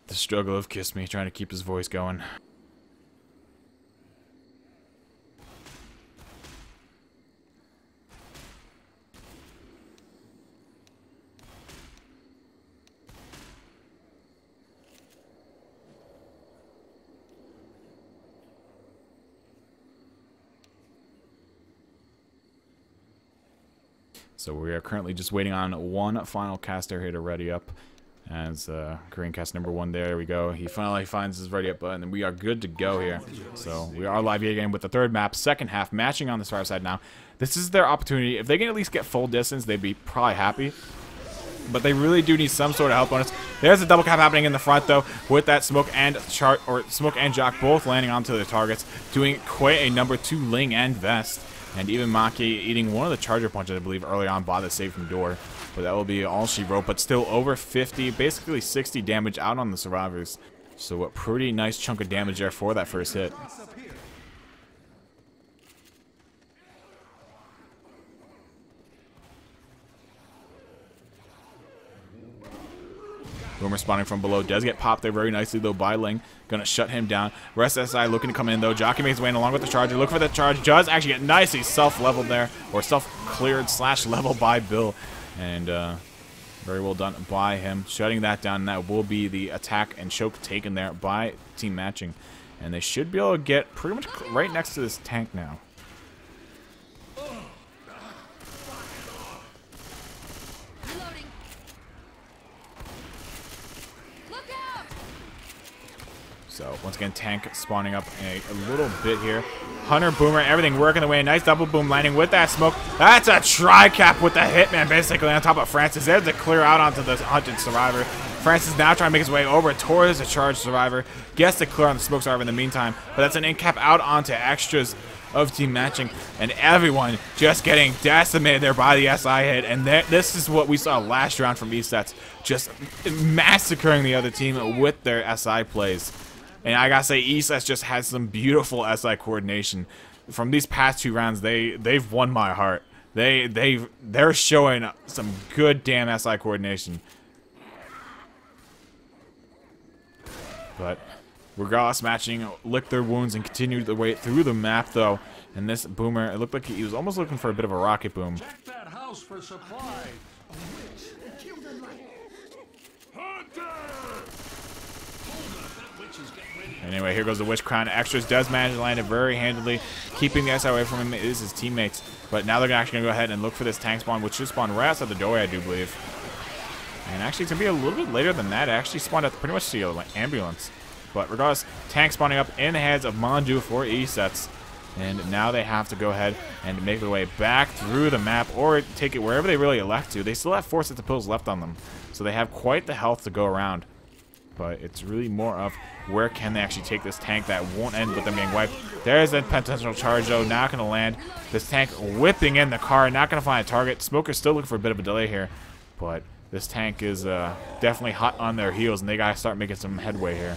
The struggle of Kiss Me, trying to keep his voice going. So we are currently just waiting on one final caster here to ready up. As Korean cast number 1 there we go. He finally finds his ready up button, and we are good to go here. So we are live again with the 3rd map, 2nd half, matching on this far side now. This is their opportunity. If they can at least get full distance, they'd be probably happy. But they really do need some sort of help bonus. There's a double cap happening in the front though, with that Smoke and Smoke and Jock both landing onto their targets, doing quite a number to Ling and Vest. And even Maki eating one of the charger punches, I believe, early on by the safe room door. But that will be all she wrote. But still over 50, basically 60 damage out on the survivors. So a pretty nice chunk of damage there for that first hit. Boomer spawning from below. Does get popped there very nicely, though, by Ling. Gonna shut him down. Rest SI looking to come in, though. Jockey makes his way in along with the Charger. Look for the charge. Does actually get nicely self-leveled there, or self-cleared / leveled by Bill. And very well done by him. Shutting that down, and that will be the attack and choke taken there by Team Matching. And they should be able to get pretty much right next to this tank now. Reloading. Look out! So once again, tank spawning up a little bit here. Hunter, Boomer, everything working the way. Nice double boom landing with that smoke. That's a tri-cap with the Hitman basically on top of Francis. There's to clear out onto the hunted survivor. Francis now trying to make his way over towards the charged survivor. Gets to clear on the smoke survivor in the meantime. But that's an in-cap out onto extras of Team Matching. And everyone just getting decimated there by the SI hit. And this is what we saw last round from Esetz. Just massacring the other team with their SI plays. And I gotta say, Esetz just has some beautiful SI coordination. From these past 2 rounds, they've won my heart. They're showing some good damn SI coordination. But regardless, Matching licked their wounds and continued their way through the map, though. And this Boomer, it looked like he was almost looking for a bit of a rocket boom. Check that house for supplies. Anyway, here goes the Witch Crown. Extras does manage to land it very handily. Keeping the SI away from him is his teammates. But now they're actually going to go ahead and look for this tank spawn, which should spawn right outside the doorway, I do believe. And actually, it's going to be a little bit later than that. It actually spawned at pretty much the ambulance. But regardless, tank spawning up in the hands of Mandu for Esetz. And now they have to go ahead and make their way back through the map or take it wherever they really elect to. They still have 4 sets of pills left on them. So they have quite the health to go around. But it's really more of where can they actually take this tank that won't end with them getting wiped. There's a potential charge, though, not going to land. This tank whipping in the car, not going to find a target. Smoker's still looking for a bit of a delay here. But this tank is definitely hot on their heels, and they got to start making some headway here.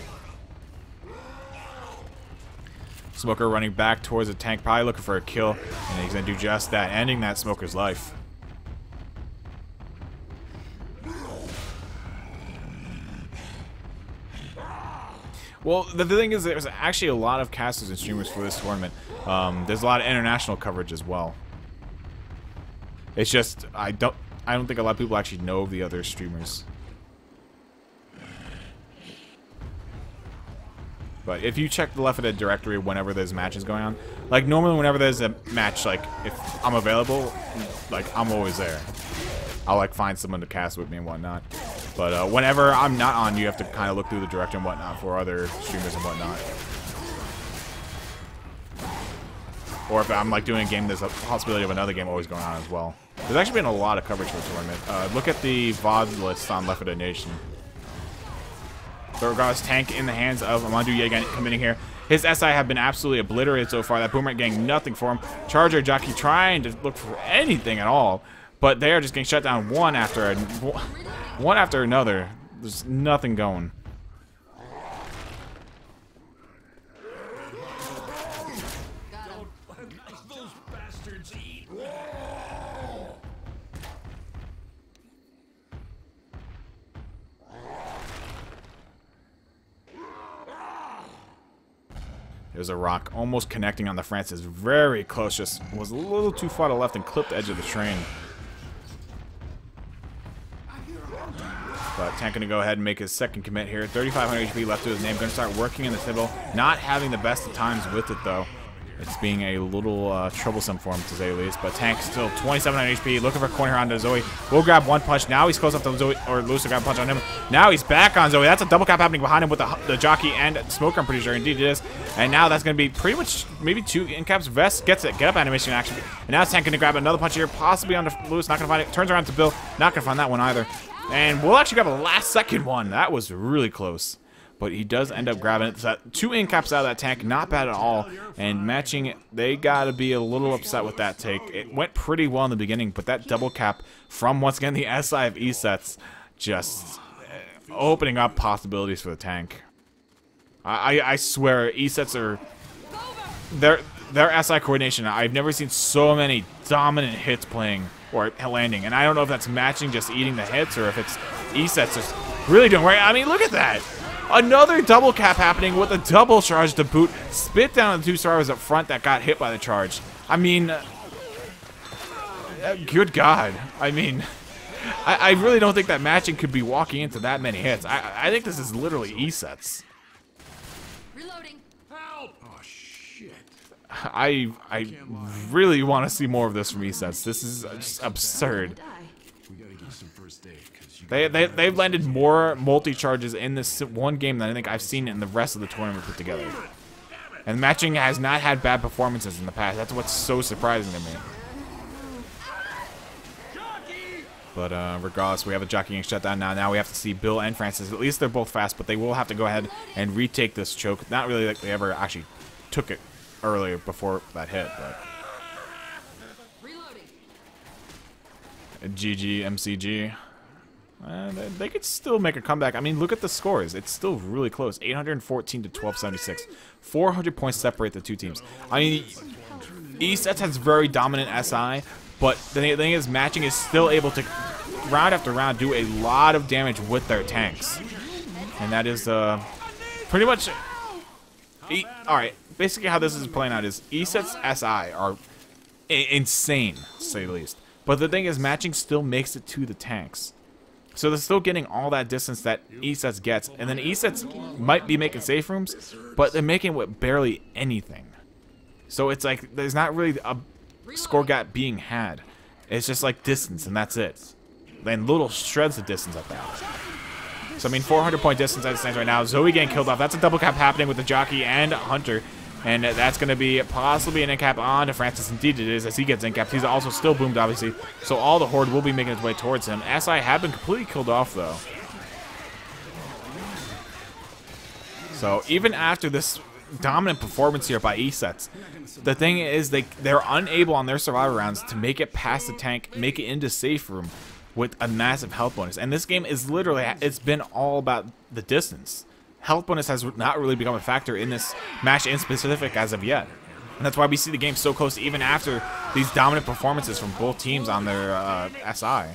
Smoker running back towards the tank, probably looking for a kill, and he's going to do just that, ending that Smoker's life. Well, the thing is, there's actually a lot of casters and streamers for this tournament. There's a lot of international coverage as well. It's just I don't think a lot of people actually know the other streamers. But if you check the L4D2 directory whenever there's matches going on, like normally whenever there's a match, like if I'm available, like I'm always there. I'll like find someone to cast with me and whatnot. But whenever I'm not on, you have to kind of look through the directory and whatnot for other streamers and whatnot. Or if I'm like doing a game, there's a possibility of another game always going on as well. There's actually been a lot of coverage for the tournament. Look at the VOD list on L4D2 Nation. So regardless, tank in the hands of Amandu Yegan coming here. His SI have been absolutely obliterated so far. That Boomer getting nothing for him. Charger Jockey trying to look for anything at all. But they are just getting shut down one after another. There's nothing going. Those bastards eat. There's a rock almost connecting on the Francis. Very close. Just was a little too far to the left and clipped the edge of the train. But Tank going to go ahead and make his second commit here. 3,500 HP left to his name. Going to start working in the Tibble. Not having the best of times with it, though. It's being a little troublesome for him, to say the least. But Tank still 2,700 HP. Looking for a corner onto Zoe. Will grab one punch. Now he's close up to Zoe, or Lewis will grab a punch on him. Now he's back on Zoe. That's a double cap happening behind him with the Jockey and Smoker, I'm pretty sure. Indeed it is. And now that's going to be pretty much maybe 2 in caps. Vest gets it. Get up animation action. And now Tank going to grab another punch here. Possibly onto Lewis. Not going to find it. Turns around to Bill. Not going to find that one either. And we'll actually grab a last second one. That was really close. But he does end up grabbing it. So 2 in caps out of that tank. Not bad at all. And Matching, they got to be a little upset with that take. It went pretty well in the beginning, but that double cap from, once again, the SI of Esetz just opening up possibilities for the tank. I swear, Esetz are... Their SI coordination, I've never seen so many dominant hits playing or landing. And I don't know if that's Matching just eating the hits or if it's Esetz just really doing right. I mean, look at that. Another double cap happening with a double charge to boot. Spit down the 2 survivors up front that got hit by the charge. I mean, good God. I mean, I really don't think that matching could be walking into that many hits. I think this is literally Esetz. Reloading. Help! Oh, shit. I really want to see more of this from Esetz. This is just absurd. We gotta get some first aid, because you They've landed more multi-charges in this one game than I think I've seen in the rest of the tournament put together. And matching has not had bad performances in the past. That's what's so surprising to me. But regardless, we have a jockeying shutdown now. Now we have to see Bill and Francis. At least they're both fast, but they will have to go ahead and retake this choke. Not really like they ever actually took it earlier before that hit, but... GG, MCG. They could still make a comeback. I mean, look at the scores. It's still really close. 814 to 1276. 400 points separate the two teams. I mean, Esetz has very dominant SI, but the thing is, matching is still able to, round after round, do a lot of damage with their tanks. And that is pretty much... Alright, basically how this is playing out is Esetz SI are insane, to say the least. But the thing is, matching still makes it to the tanks. So they're still getting all that distance that Esetz gets. And then Esetz might be making safe rooms, but they're making with barely anything. So it's like, there's not really a score gap being had. It's just like distance, and that's it. And little shreds of distance at that. So I mean, 400-point distance as it stands right now. Zoe getting killed off. That's a double cap happening with the jockey and Hunter. And that's going to be possibly an in-cap on to Francis. Indeed it is, as he gets in-capped. He's also still boomed, obviously. So all the Horde will be making its way towards him. SI have been completely killed off, though. So even after this dominant performance here by Esetz, the thing is they're unable on their survivor rounds to make it past the tank, make it into safe room with a massive health bonus. And this game is literally, it's been all about the distance. Health bonus has not really become a factor in this match in specific as of yet. And that's why we see the game so close even after these dominant performances from both teams on their SI.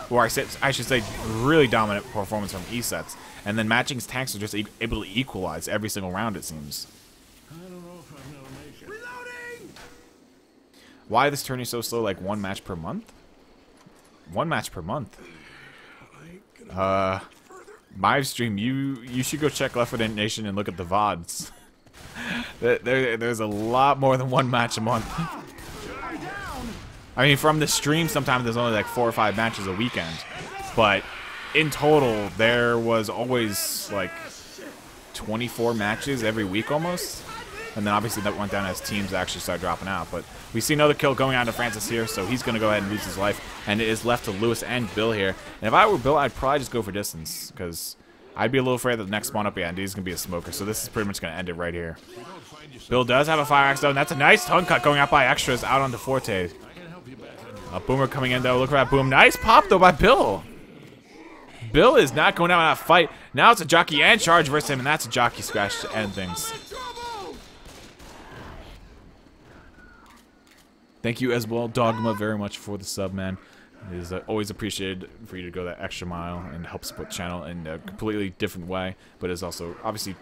Or I should say really dominant performance from Esetz. And then matching's tanks are just able to equalize every single round, it seems. I don't know if I'm gonna make it. Reloading! Why this tourney so slow, like 1 match per month? 1 match per month. Live stream, you should go check L4D2 Nation and look at the VODs. There's a lot more than 1 match a month. I mean, from the stream, sometimes there's only like 4 or 5 matches a weekend. But in total, there was always like 24 matches every week almost. And then obviously that went down as teams actually started dropping out. But we see another kill going on to Francis here, so he's going to go ahead and lose his life. And it is left to Lewis and Bill here. And if I were Bill, I'd probably just go for distance, because I'd be a little afraid that the next spawn up, yeah, and he's going to be a smoker. So this is pretty much going to end it right here. Bill does have a fire axe, though, and that's a nice tongue cut going out by Extras out onto Forte. A Boomer coming in, though. Look at that boom. Nice pop, though, by Bill. Bill is not going out in that fight. Now it's a jockey and charge versus him, and that's a jockey scratch to end things. Thank you as well, Dogma, very much for the sub, man. It is always appreciated for you to go that extra mile and help support the channel in a completely different way. But it's also, obviously,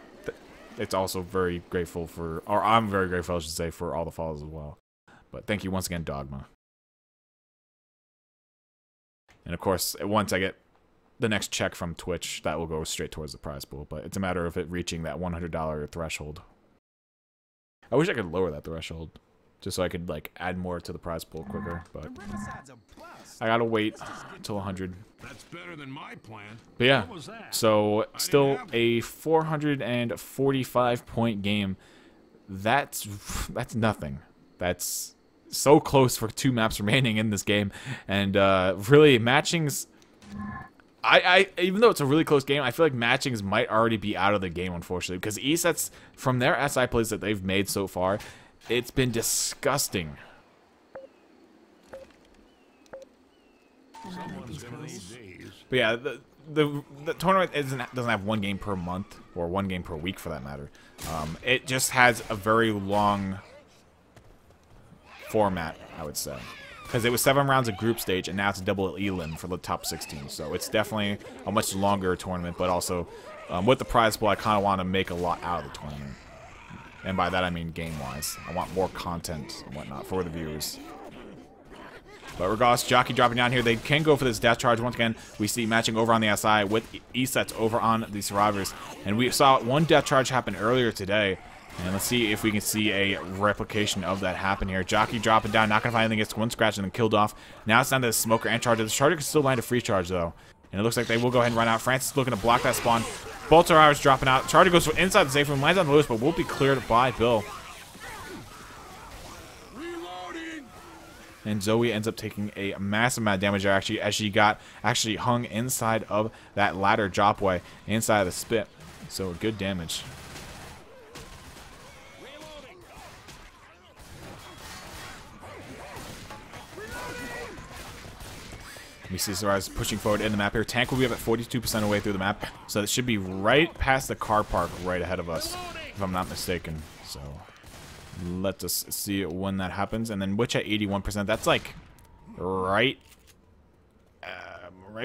it's also very grateful for, or I'm very grateful, I should say, for all the follows as well. But thank you once again, Dogma. And of course, once I get the next check from Twitch, that will go straight towards the prize pool. But it's a matter of it reaching that $100 threshold. I wish I could lower that threshold, just so I could like add more to the prize pool quicker, but I gotta wait till 100. That's better than my plan. But yeah, What was that? so still a 445 point game. That's nothing. That's so close for 2 maps remaining in this game, and really matchings. I even though it's a really close game, I feel like matchings might already be out of the game, unfortunately, because Esetz, from their SI plays that they've made so far, it's been disgusting. But yeah, the tournament doesn't have 1 game per month, or 1 game per week for that matter. It just has a very long format, I would say. because it was 7 rounds of group stage, and now it's a double elim for the top 16. So it's definitely a much longer tournament, but also with the prize pool, I kind of want to make a lot out of the tournament. And by that, I mean game-wise. I want more content and whatnot for the viewers. But regardless, Jockey dropping down here. They can go for this death charge. Once again, we see matching over on the SI with Esetz over on the Survivors. And we saw one death charge happen earlier today. And let's see if we can see a replication of that happen here. Jockey dropping down, not going to find anything. Gets one scratch and then killed off. Now it's down to the Smoker and Charger. The Charger can still land a free charge, though. And it looks like they will go ahead and run out. Francis looking to block that spawn. Both Survivors dropping out. Charger goes inside the safe room, lands on Lewis, but will be cleared by Bill. And Zoe ends up taking a massive amount of damage there, actually, as she got actually hung inside of that ladder dropway, inside of the spit. So good damage. We see Survivors pushing forward in the map here. Tank will be up at 42% away through the map, so it should be right past the car park right ahead of us, if I'm not mistaken. So let us see when that happens. And then Witch at 81%. That's like right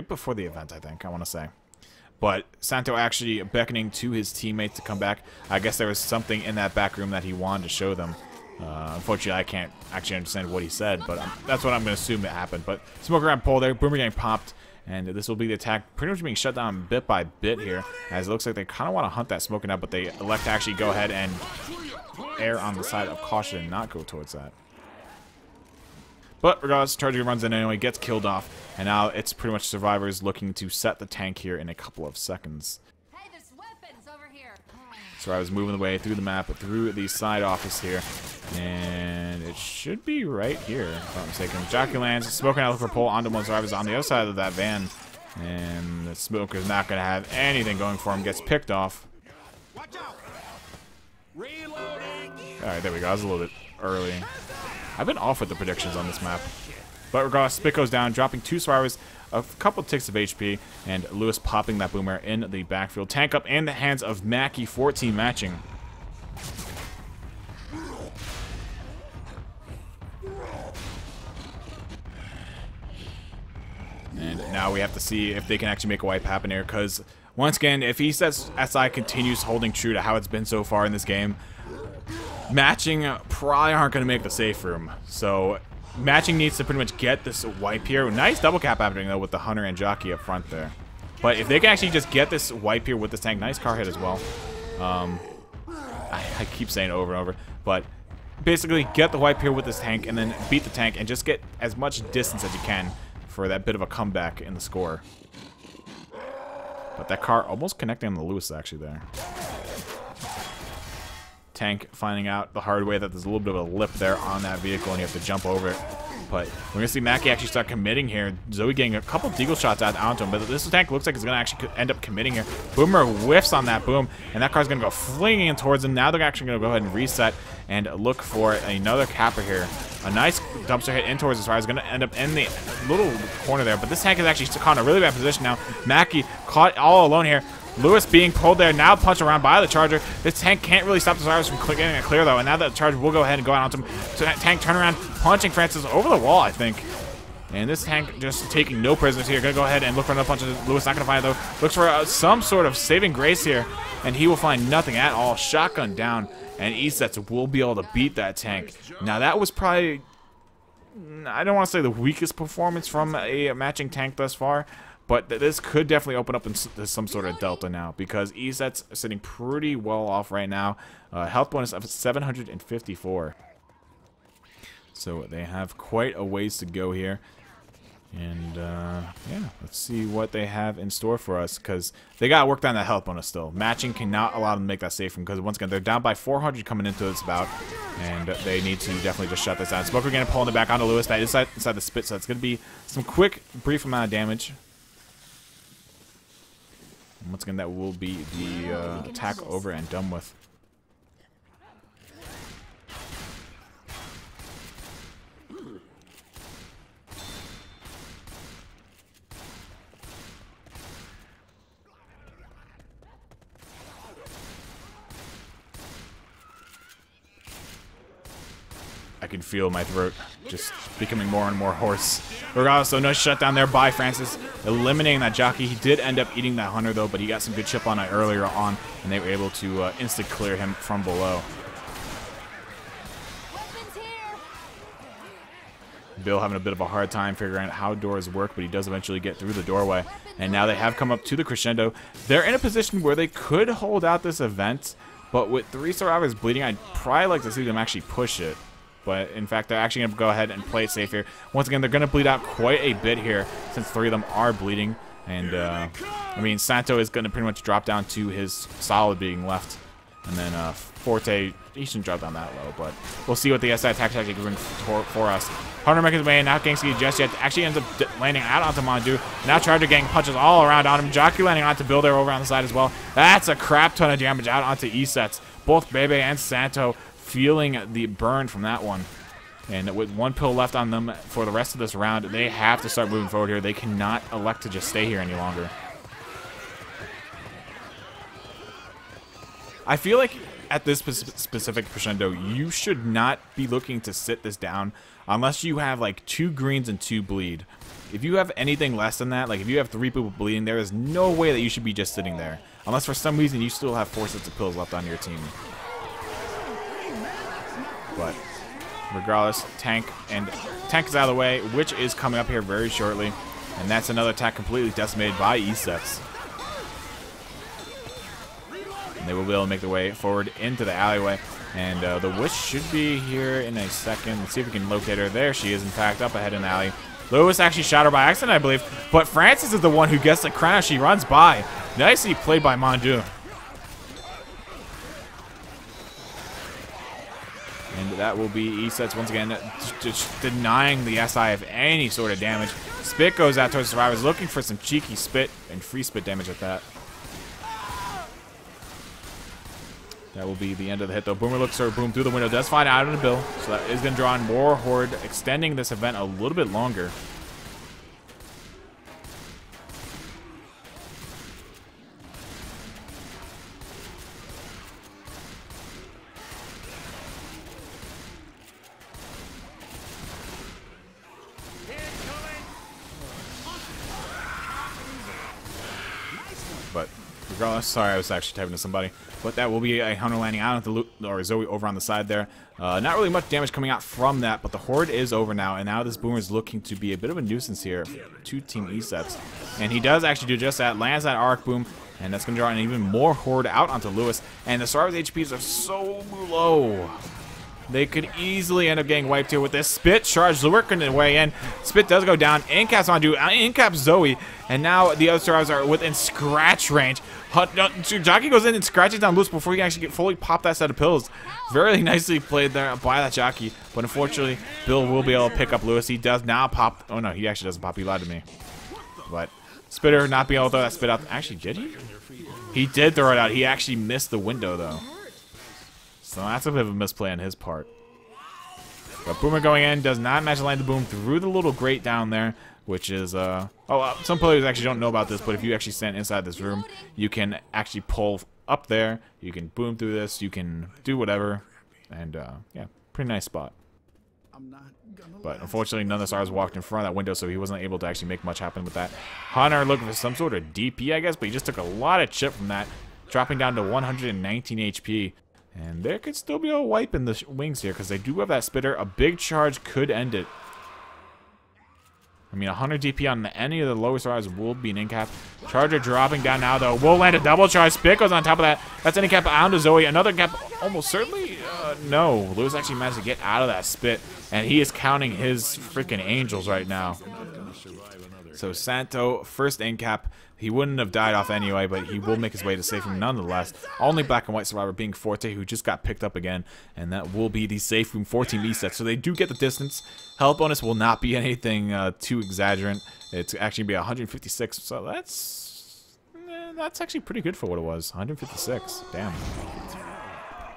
before the event, I think, I want to say. But Santo actually beckoning to his teammates to come back. I guess there was something in that back room that he wanted to show them. Unfortunately, I can't actually understand what he said, but that's what I'm going to assume that happened. But Smoker on pole there, Boomer getting popped, and this will be the attack pretty much being shut down bit by bit here, as it looks like they kind of want to hunt that Smoker now, but they elect to actually go ahead and err on the side of caution and not go towards that. But regardless, Charger runs in anyway, gets killed off, and now it's pretty much Survivors looking to set the tank here in a couple of seconds. Hey, there's weapons over here. Survivors moving the way through the map, through the side office here. And it should be right here, if I'm not mistaken. Jockey lands, Smoker now looking for pole onto one Survivors on the other side of that van. And the Smoker's not going to have anything going for him. Gets picked off. Alright, there we go. That was a little bit early. I've been off with the predictions on this map. But regardless, Spit goes down, dropping 2 Survivors, a couple ticks of HP, and Lewis popping that Boomer in the backfield. Tank up in the hands of Mackie, 14 matching. And now we have to see if they can actually make a wipe happen here, because once again, if Esetz SI continues holding true to how it's been so far in this game, matching probably aren't going to make the safe room. So matching needs to pretty much get this wipe here. Nice double cap happening though with the Hunter and Jockey up front there. But if they can actually just get this wipe here with this tank, nice car hit as well. I keep saying it over and over, but basically get the wipe here with this tank and then beat the tank and just get as much distance as you can for that bit of a comeback in the score. But that car almost connecting on the Lewis actually there. Tank finding out the hard way that there's a little bit of a lip there on that vehicle and you have to jump over it. But we're going to see Mackie actually start committing here. Zoe getting a couple deagle shots out onto him, but this tank looks like it's going to actually end up committing here. Boomer whiffs on that boom, and that car's going to go flinging in towards him. Now they're actually going to go ahead and reset and look for another capper here. A nice dumpster hit in towards the side is going to end up in the little corner there, but this tank is actually caught in a really bad position now. Mackie caught all alone here. Lewis being pulled there, now punched around by the Charger. This tank can't really stop the Survivors from getting it clear, though. And now that the Charger will go ahead and go out onto him. So that tank turn around, punching Francis over the wall, I think. And this tank just taking no prisoners here. Gonna go ahead and look for another punch. Lewis not gonna find it, though. Looks for some sort of saving grace here. And he will find nothing at all. Shotgun down. And Esetz will be able to beat that tank. Now, that was probably, I don't want to say the weakest performance from a matching tank thus far. But this could definitely open up into some sort of delta now, because Esetz is sitting pretty well off right now. Health bonus of 754. So they have quite a ways to go here. And yeah, let's see what they have in store for us, because they got to work on that health bonus still. Matching cannot allow them to make that safe room, because once again, they're down by 400 coming into this bout, and they need to definitely just shut this down. Smoker going to pull in the back onto Lewis. That is inside the spit, so it's going to be some quick, brief amount of damage. Once again, that will be the attack over and done with. I can feel my throat just becoming more and more hoarse. Regardless, so nice shutdown there by Francis, eliminating that jockey. He did end up eating that hunter though, but he got some good chip on it earlier on, and they were able to instant clear him from below. Bill having a bit of a hard time figuring out how doors work, but he does eventually get through the doorway. And now they have come up to the crescendo. They're in a position where they could hold out this event, but with 3 survivors bleeding, I'd probably like to see them actually push it. But in fact, they're actually going to go ahead and play it safe here. Once again, they're going to bleed out quite a bit here, since 3 of them are bleeding. And, I mean, Santo is going to pretty much drop down to his solid being left. And then Forte, he shouldn't drop down that low, but we'll see what the SI attack actually brings for us. Hunter making his way in, not Gangski just yet. Actually ends up landing out onto Mondu. Now Charger getting punches all around on him. Jockey landing onto Bill there over on the side as well. That's a crap ton of damage out onto Esetz. Both Bebe and Santo feeling the burn from that one. And with 1 pill left on them for the rest of this round, they have to start moving forward here. They cannot elect to just stay here any longer. I feel like at this specific crescendo, you should not be looking to sit this down unless you have like 2 greens and 2 bleed. If you have anything less than that, like if you have 3 people bleeding, there is no way that you should be just sitting there. Unless for some reason you still have 4 sets of pills left on your team. But regardless, Tank is out of the way, which is coming up here very shortly. And that's another attack completely decimated by Esetz. They will be able to make their way forward into the alleyway. And the Witch should be here in a second. Let's see if we can locate her. There she is, in fact, up ahead in the alley. Lewis actually shot her by accident, I believe. But Francis is the one who gets the crown as she runs by. Nicely played by Mondu. And that will be Esetz once again, just denying the SI of any sort of damage. Spit goes out towards the survivors, looking for some cheeky spit and free spit damage at that. That will be the end of the hit, though. Boomer looks her boom through the window. Does find out on the Bill, so that is going to draw in more Horde, extending this event a little bit longer. But regardless, sorry, I was actually typing to somebody. But that will be a Hunter landing out at the or Zoe over on the side there. Not really much damage coming out from that, but the Horde is over now, and now this Boomer is looking to be a bit of a nuisance here to Team Esetz. And he does actually do just that, lands that Arc Boom, and that's going to draw in even more Horde out onto Lewis. And the Survivor's HPs are so low. They could easily end up getting wiped here with this Spit charge working their way in. Spit does go down. Incaps on do. Incaps Zoe. And now the other survivors are within scratch range. Jockey goes in and scratches down Lewis before he can actually fully pop that set of pills. Very nicely played there by that Jockey. But unfortunately, Bill will be able to pick up Lewis. He does now pop. Oh no, he actually doesn't pop. He lied to me. But Spitter not being able to throw that spit out. Actually, did he? He did throw it out. He actually missed the window though. So that's a bit of a misplay on his part. But Boomer going in does not manage to land the boom through the little grate down there, which is, some players actually don't know about this, but if you actually stand inside this room, you can actually pull up there, you can boom through this, you can do whatever, and, yeah, pretty nice spot. But unfortunately, none of the stars walked in front of that window, so he wasn't able to actually make much happen with that. Hunter looking for some sort of DP, I guess, but he just took a lot of chip from that, dropping down to 119 HP. And there could still be a wipe in the wings here because they do have that Spitter. A big charge could end it. I mean, 100 DP on any of the lower survivors will be an incap. Charger dropping down now, though. Will land a double charge. Spit goes on top of that. That's an incap down to Zoe. Another cap almost certainly. No. Lewis actually managed to get out of that Spit. And he is counting his freaking angels right now. So Santo, first incap. He wouldn't have died off anyway, but he will make his way to safety nonetheless. Only black and white survivor being Forte, who just got picked up again. And that will be the safe room for Team Esetz. So they do get the distance. Health bonus will not be anything too exaggerant. It's actually be 156. So that's actually pretty good for what it was. 156. Damn.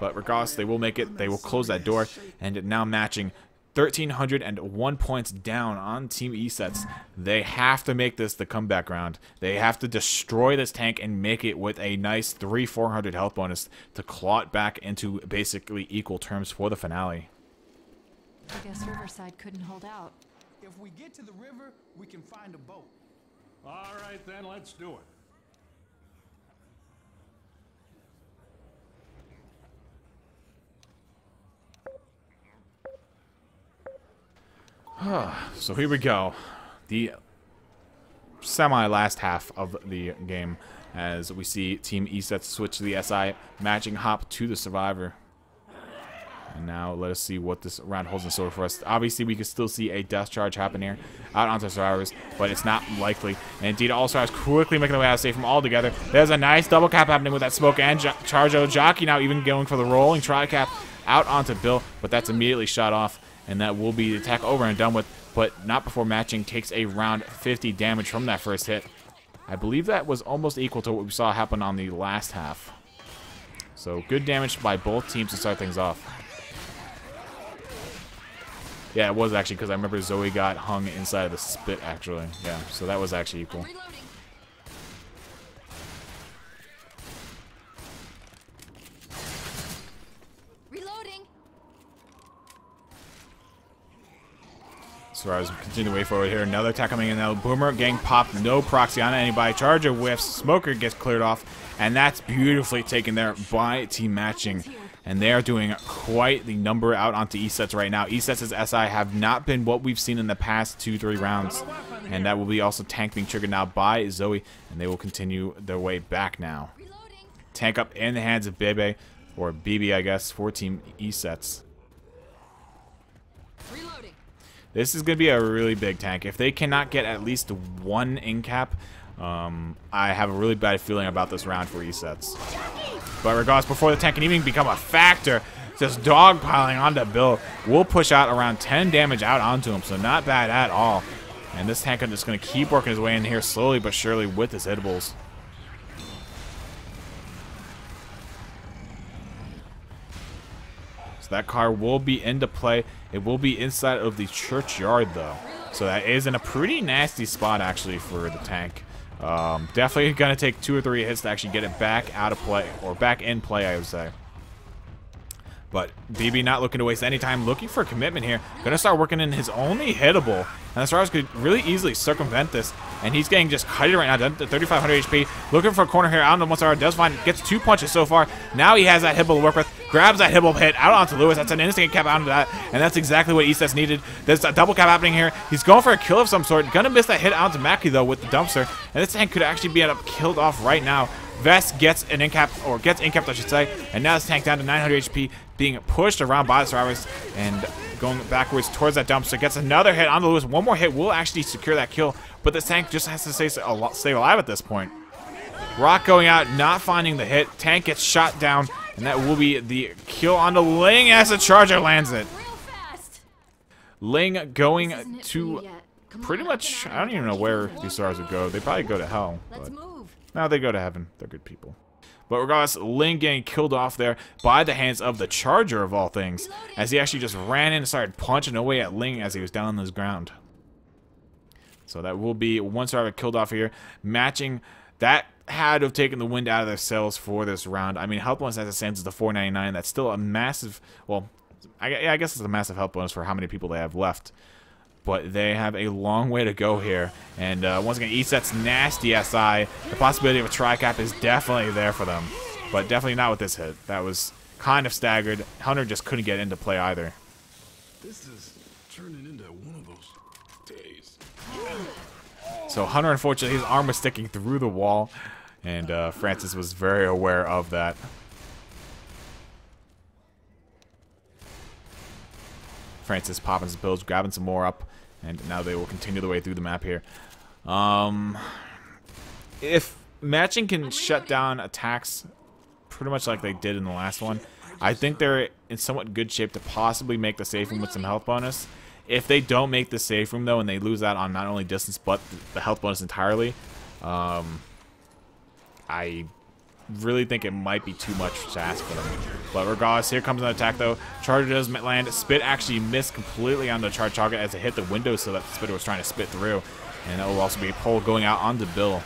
But regardless, they will make it. They will close that door. And now matching 1,301 points down on Team Esetz. They have to make this the comeback round. They have to destroy this tank and make it with a nice 3,400 health bonus to claw it back into basically equal terms for the finale. I guess Riverside couldn't hold out. If we get to the river, we can find a boat. All right, then, let's do it. So here we go. The semi-last half of the game as we see Team Esetz switch to the SI, matching hop to the Survivor. And now let us see what this round holds in store for us. Obviously, we can still see a death charge happen here out onto Survivors, but it's not likely. And indeed, All-Stars quickly making their way out of safe from all together. There's a nice double cap happening with that smoke and Charjo. Jockey now even going for the rolling tri-cap out onto Bill, but that's immediately shot off. And that will be the attack over and done with, but not before matching takes a round 50 damage from that first hit. I believe that was almost equal to what we saw happen on the last half. So good damage by both teams to start things off. Yeah, it was actually, because I remember Zoe got hung inside of the spit, actually. Yeah, so that was actually equal. Reloading. So as we continue to wait forward here, another attack coming in now. Boomer getting popped, no proxy on anybody. Charger whiffs, Smoker gets cleared off, and that's beautifully taken there by Team Matching. And they are doing quite the number out onto Esetz right now. Esetz's SI have not been what we've seen in the past 2-3 rounds. And that will be also tank being triggered now by Zoe. And they will continue their way back now. Tank up in the hands of Bebe, or BB I guess, for Team Esetz. Reloading. This is going to be a really big tank. If they cannot get at least one in cap, I have a really bad feeling about this round for Esetz. But regardless, before the tank can even become a factor, just dogpiling onto Bill will push out around 10 damage out onto him, so not bad at all. And this tank is just going to keep working his way in here slowly but surely with his hitables. So that car will be into play. It will be inside of the churchyard, though. So that is in a pretty nasty spot, actually, for the tank. Definitely going to take 2 or 3 hits to actually get it back out of play, or back in play, I would say. But BB not looking to waste any time, looking for a commitment here. Going to start working in his only hittable. And the Stars could really easily circumvent this. And he's getting just kited right now, down to 3,500 HP. Looking for a corner here. I don't know what Star does find. Gets 2 punches so far. Now he has that hittable to work with. Grabs that hittable hit out onto Lewis. That's an instant cap onto that. And that's exactly what Esetz needed. There's a double cap happening here. He's going for a kill of some sort. Gonna miss that hit out to Mackie, though, with the dumpster. And this tank could actually be killed off right now. Vest gets an incap, or gets incapped, I should say, and now this tank down to 900 HP, being pushed around by the Survivors and going backwards towards that dumpster. Gets another hit on the Lewis. One more hit will actually secure that kill, but this tank just has to stay alive at this point. Rock going out, not finding the hit. Tank gets shot down, and that will be the kill on the Ling as the Charger lands it. Ling going to pretty much, I don't even know where these stars would go. They probably go to hell. Let's But move. no, they go to heaven. They're good people. But regardless, Ling getting killed off there by the hands of the Charger, of all things, as he actually just ran in and started punching away at Ling as he was down on the ground. So that will be one Survivor killed off here. Matching, that had to have taken the wind out of their sails for this round. I mean, health bonus as it stands is the 499. That's still a massive, well, I guess it's a massive health bonus for how many people they have left. But they have a long way to go here. And once again, Esetz's nasty SI. The possibility of a tri-cap is definitely there for them. But definitely not with this hit. That was kind of staggered. Hunter just couldn't get into play either. This is turning into one of those days. So Hunter, unfortunately, his arm was sticking through the wall. And Francis was very aware of that. Francis popping his pills, grabbing some more up, and now they will continue the way through the map here. If Matching can shut down attacks pretty much like they did in the last one, I think they're in somewhat good shape to possibly make the safe room with some health bonus. If they don't make the safe room, though, and they lose out on not only distance but the health bonus entirely, I really think it might be too much to ask for them. But regardless, here comes an attack, though. Charger does land. Spit actually missed completely on the charge target as it hit the window so that the spitter was trying to spit through. And that will also be a pull going out onto Bill.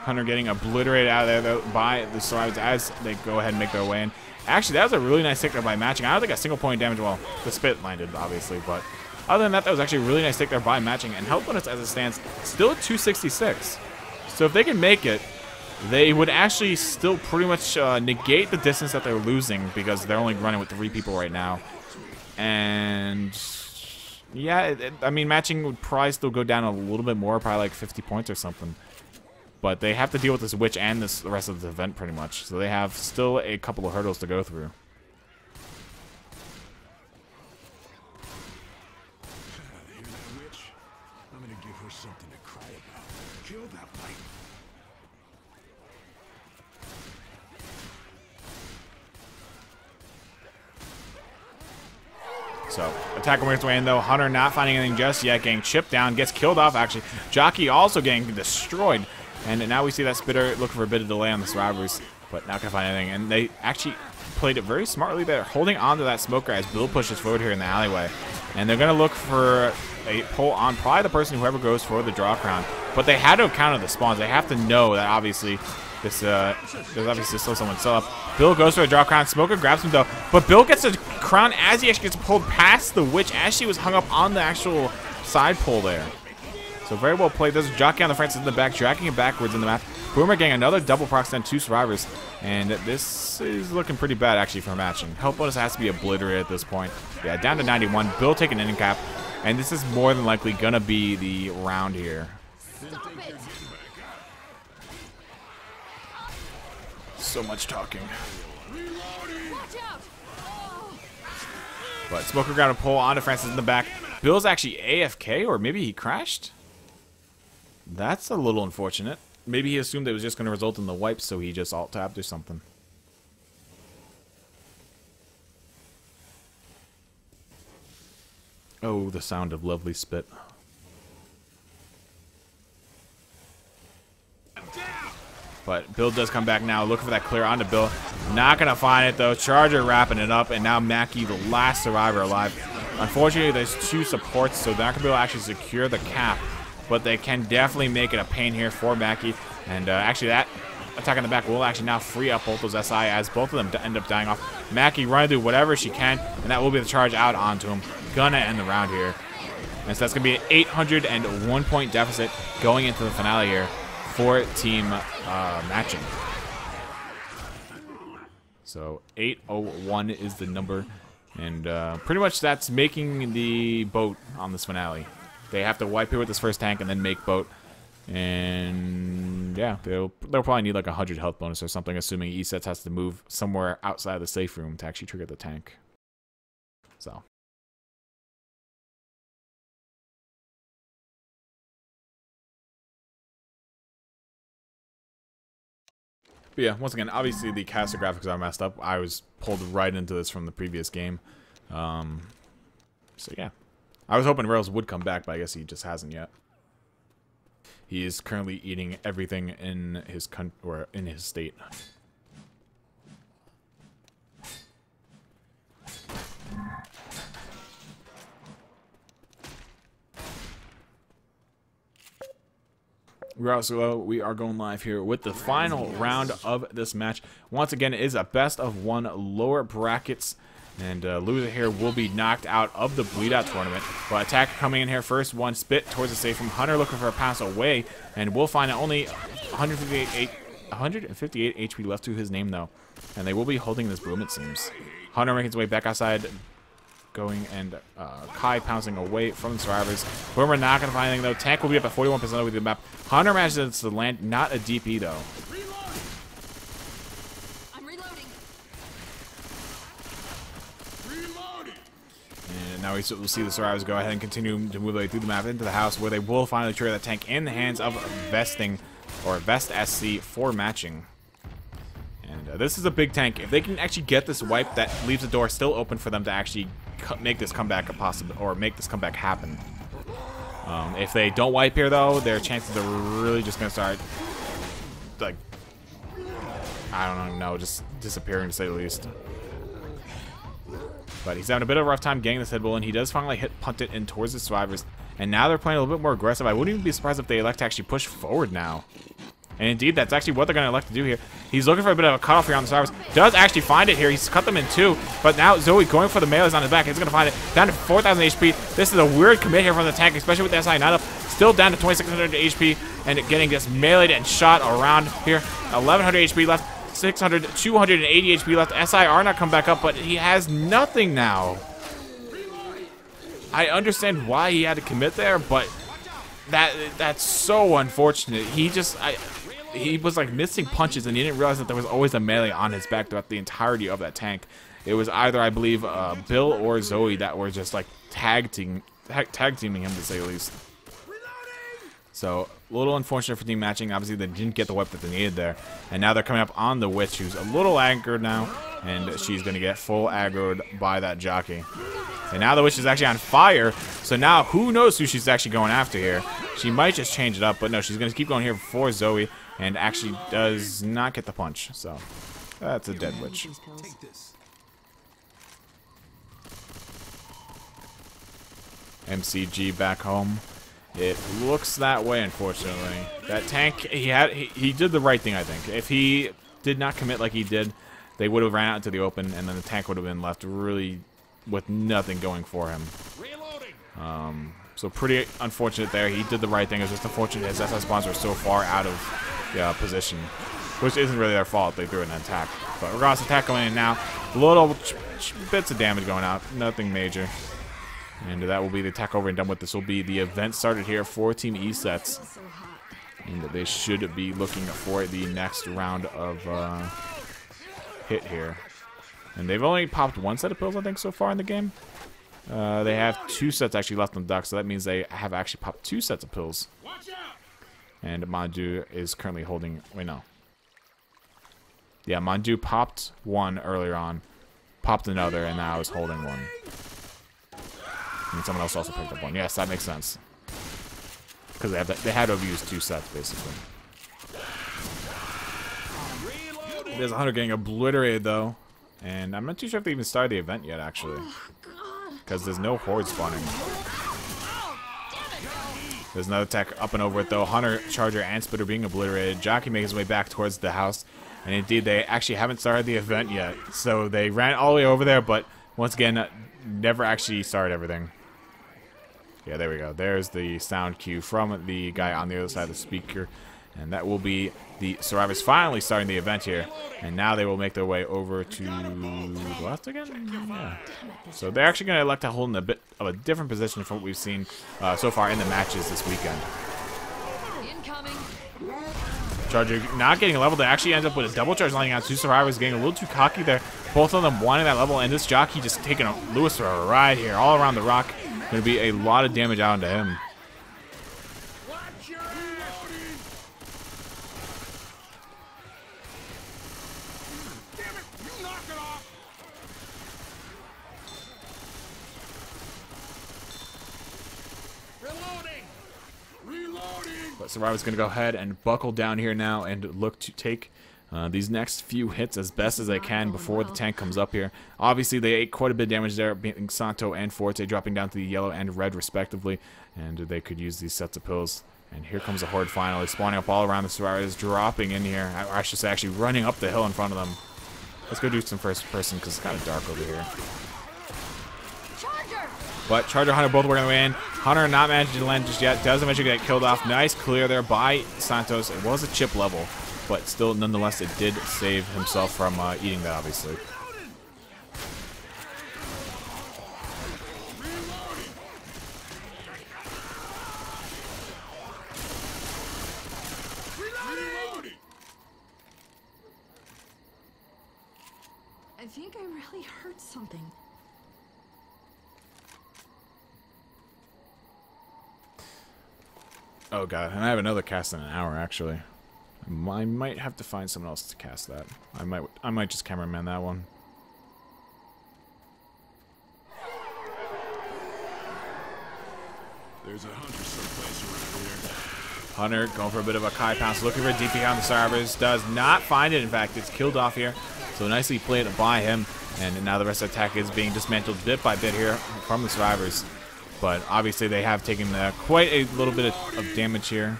Hunter getting obliterated out of there though by the survivors as they go ahead and make their way in. Actually, that was a really nice take there by matching. I don't think a single point damage. Well, the spit landed obviously, but other than that, that was actually a really nice take there by matching. And health bonus as it stands still at 266. So if they can make it, they would actually still pretty much negate the distance that they're losing because they're only running with 3 people right now. And yeah, I mean, matching would probably still go down a little bit more, probably like 50 points or something. But they have to deal with this witch and the rest of the event pretty much. So they have still a couple of hurdles to go through. Hear that witch? I'm gonna give her something to cry about. Kill that light. So, attacker makes its way in though. Hunter not finding anything just yet, getting chipped down, gets killed off actually. Jockey also getting destroyed. And now we see that Spitter looking for a bit of delay on the survivors, but not gonna find anything. And they actually played it very smartly there, holding on to that smoker as Bill pushes forward here in the alleyway. And they're gonna look for a pull on probably the person whoever goes for the draw crown. But they had to counter the spawns. They have to know that obviously this there's obviously still someone still up. Bill goes for a draw crown. Smoker grabs him though, but Bill gets a crown as he actually gets pulled past the witch as she was hung up on the actual side pole there. So very well played. There's a Jockey on the Francis in the back, dragging him backwards in the map. Boomer getting another double procs on 2 survivors. And this is looking pretty bad actually for matching. Health bonus has to be obliterated at this point. Yeah, down to 91. Bill taking an ending cap. And this is more than likely gonna be the round here. Stop it. So much talking. Watch out. Oh. But Smoker got a pull onto Francis in the back. Bill's actually AFK, or maybe he crashed? That's a little unfortunate. Maybe he assumed it was just going to result in the wipe, so he just alt-tabbed or something. Oh, the sound of lovely spit. But Bill does come back now, looking for that clear onto Bill. Not going to find it, though. Charger wrapping it up, and now Mackie, the last survivor alive. Unfortunately, there's 2 supports, so they're not going to be able to actually secure the cap. But they can definitely make it a pain here for Mackie. And actually, that attack on the back will actually now free up both those SI as both of them end up dying off. Mackie running through whatever she can, and that will be the charge out onto him. Gonna end the round here. And so that's going to be an 801 point deficit going into the finale here for team matching. So 801 is the number. And pretty much that's making the boat on this finale. They have to wipe here with this first tank and then make boat. And yeah, they'll probably need like 100 health bonus or something, assuming Esetz has to move somewhere outside of the safe room to actually trigger the tank. So. But yeah, once again, obviously the caster graphics are messed up. I was pulled right into this from the previous game. So yeah. I was hoping Rails would come back, but I guess he just hasn't yet. He is currently eating everything in his in his state. We are going live here with the final round of this match. Once again, it is a best of 1 lower brackets. And loser here will be knocked out of the bleed out tournament. But attacker coming in here first, 1 spit towards the safe room. Hunter looking for a pass away, and we'll find only 158 HP left to his name though. And they will be holding this boom, it seems. Hunter making his way back outside, going and Kai pouncing away from the survivors. Boomer not gonna find anything though. Tank will be up at 41% over the map. Hunter manages to land, not a DP though. Now we'll see the survivors go ahead and continue to move their way through the map into the house, where they will finally trigger that tank in the hands of Vesting, or Vest SC, for matching. And this is a big tank. If they can actually get this wipe, that leaves the door still open for them to actually make this comeback make this comeback happen. If they don't wipe here, though, their chances are really just going to start, like, I don't know, just disappearing to say the least. But he's having a bit of a rough time getting this head bull, and he does finally punt it in towards the survivors. And now they're playing a little bit more aggressive. I wouldn't even be surprised if they elect to actually push forward now. And indeed, that's actually what they're going to elect to do here. He's looking for a bit of a cutoff here on the survivors. Does actually find it here. He's cut them in two. But now Zoe going for the melees on his back. He's going to find it. Down to 4,000 HP. This is a weird commit here from the tank, especially with the SI not up. Still down to 2,600 HP. And getting just meleeed and shot around here. 1,100 HP left. 600, 280 HP left. SI are not come back up, but he has nothing now. I understand why he had to commit there, but that's so unfortunate. He was like missing punches, and he didn't realize that there was always a melee on his back throughout the entirety of that tank. It was either, I believe, Bill or Zoe that were just like tag teaming him, to say the least. So a little unfortunate for team matching. Obviously, they didn't get the whip that they needed there, and now they're coming up on the witch, who's a little anchored now, and she's gonna get full aggroed by that jockey. And now the witch is actually on fire, so now who knows who she's actually going after here. She might just change it up, but no, she's gonna keep going here for Zoe, and actually does not get the punch. So that's a dead witch. Take this. MCG back home. It looks that way, unfortunately. That tank, he did the right thing, I think. If he did not commit like he did, they would have ran out into the open, and then the tank would have been left really with nothing going for him. So pretty unfortunate there. He did the right thing. It was just unfortunate his SI spawns were so far out of position, which isn't really their fault. They threw an attack. But regardless, attack going in now. Little bits of damage going out. Nothing major. And that will be the attack over and done with. This will be the event started here for Team Esetz. And they should be looking for the next round of hit here. And they've only popped one set of pills, I think, so far in the game. They have 2 sets actually left on the dock, so that means they have actually popped 2 sets of pills. And Mandu is currently holding... Wait, no. Yeah, Mandu popped one earlier on, popped another, and now is holding one. And someone else also picked up one. Yes, that makes sense. Because they had to have used 2 sets, basically. There's a hunter getting obliterated, though. And I'm not too sure if they even started the event yet, actually. Because there's no horde spawning. There's another attack up and over it, though. Hunter, Charger, and Spitter being obliterated. Jockey makes his way back towards the house. And indeed, they actually haven't started the event yet. So they ran all the way over there, but once again, never actually started everything. Yeah, there we go. There's the sound cue from the guy on the other side of the speaker. And that will be the survivors finally starting the event here. And now they will make their way over to the left again? Yeah. So they're actually going to elect to hold in a bit of a different position from what we've seen so far in the matches this weekend. Incoming. Charger not getting a level. They actually end up with a double charge lining out. 2 survivors getting a little too cocky there. Both of them wanting that level. And this jockey just taking Lewis for a ride here all around the rock. Going to be a lot of damage out into him. But Survivor's going to go ahead and buckle down here now and look to take these next few hits as best as they can before the tank comes up here. Obviously, they ate quite a bit of damage there, being Santo and Forte dropping down to the yellow and red respectively, and they could use these sets of pills. And here comes the horde finally, spawning up all around the Survivors, dropping in here. I should say actually running up the hill in front of them. Let's go do some first person because it's kind of dark over here. But Charger Hunter both working their way in. Hunter not managing to land just yet. Does eventually get killed off. Nice clear there by Santos. It was a chip level, but still, nonetheless, it did save himself from eating that, obviously. I think I really hurt something. Oh god, and I have another cast in an hour actually. I might have to find someone else to cast that. I might just cameraman that one. There's a hunter someplace around here. Hunter going for a bit of a Kai pounce, looking for a DP on the Survivors. Does not find it, in fact. It's killed off here. So nicely played by him. And now the rest of the attack is being dismantled bit by bit here from the Survivors. But obviously they have taken quite a little bit of damage here.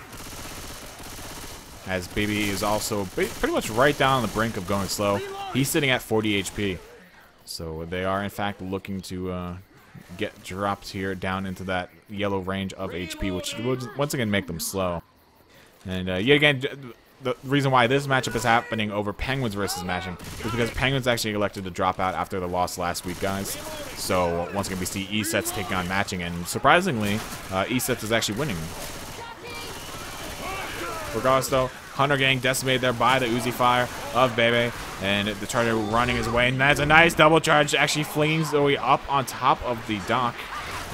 as Baby is also pretty much right down on the brink of going slow. He's sitting at 40 HP. So they are, in fact, looking to get dropped here down into that yellow range of HP, which would once again make them slow. And yet again, the reason why this matchup is happening over Penguins versus Matching is because Penguins actually elected to drop out after the loss last week, guys. So once again, we see Esetz taking on Matching, and surprisingly, Esetz is actually winning. Regardless, though, Hunter getting decimated there by the Uzi fire of Bebe, and the Charger running his way, and that's a nice double charge, actually flinging Zoe up on top of the dock,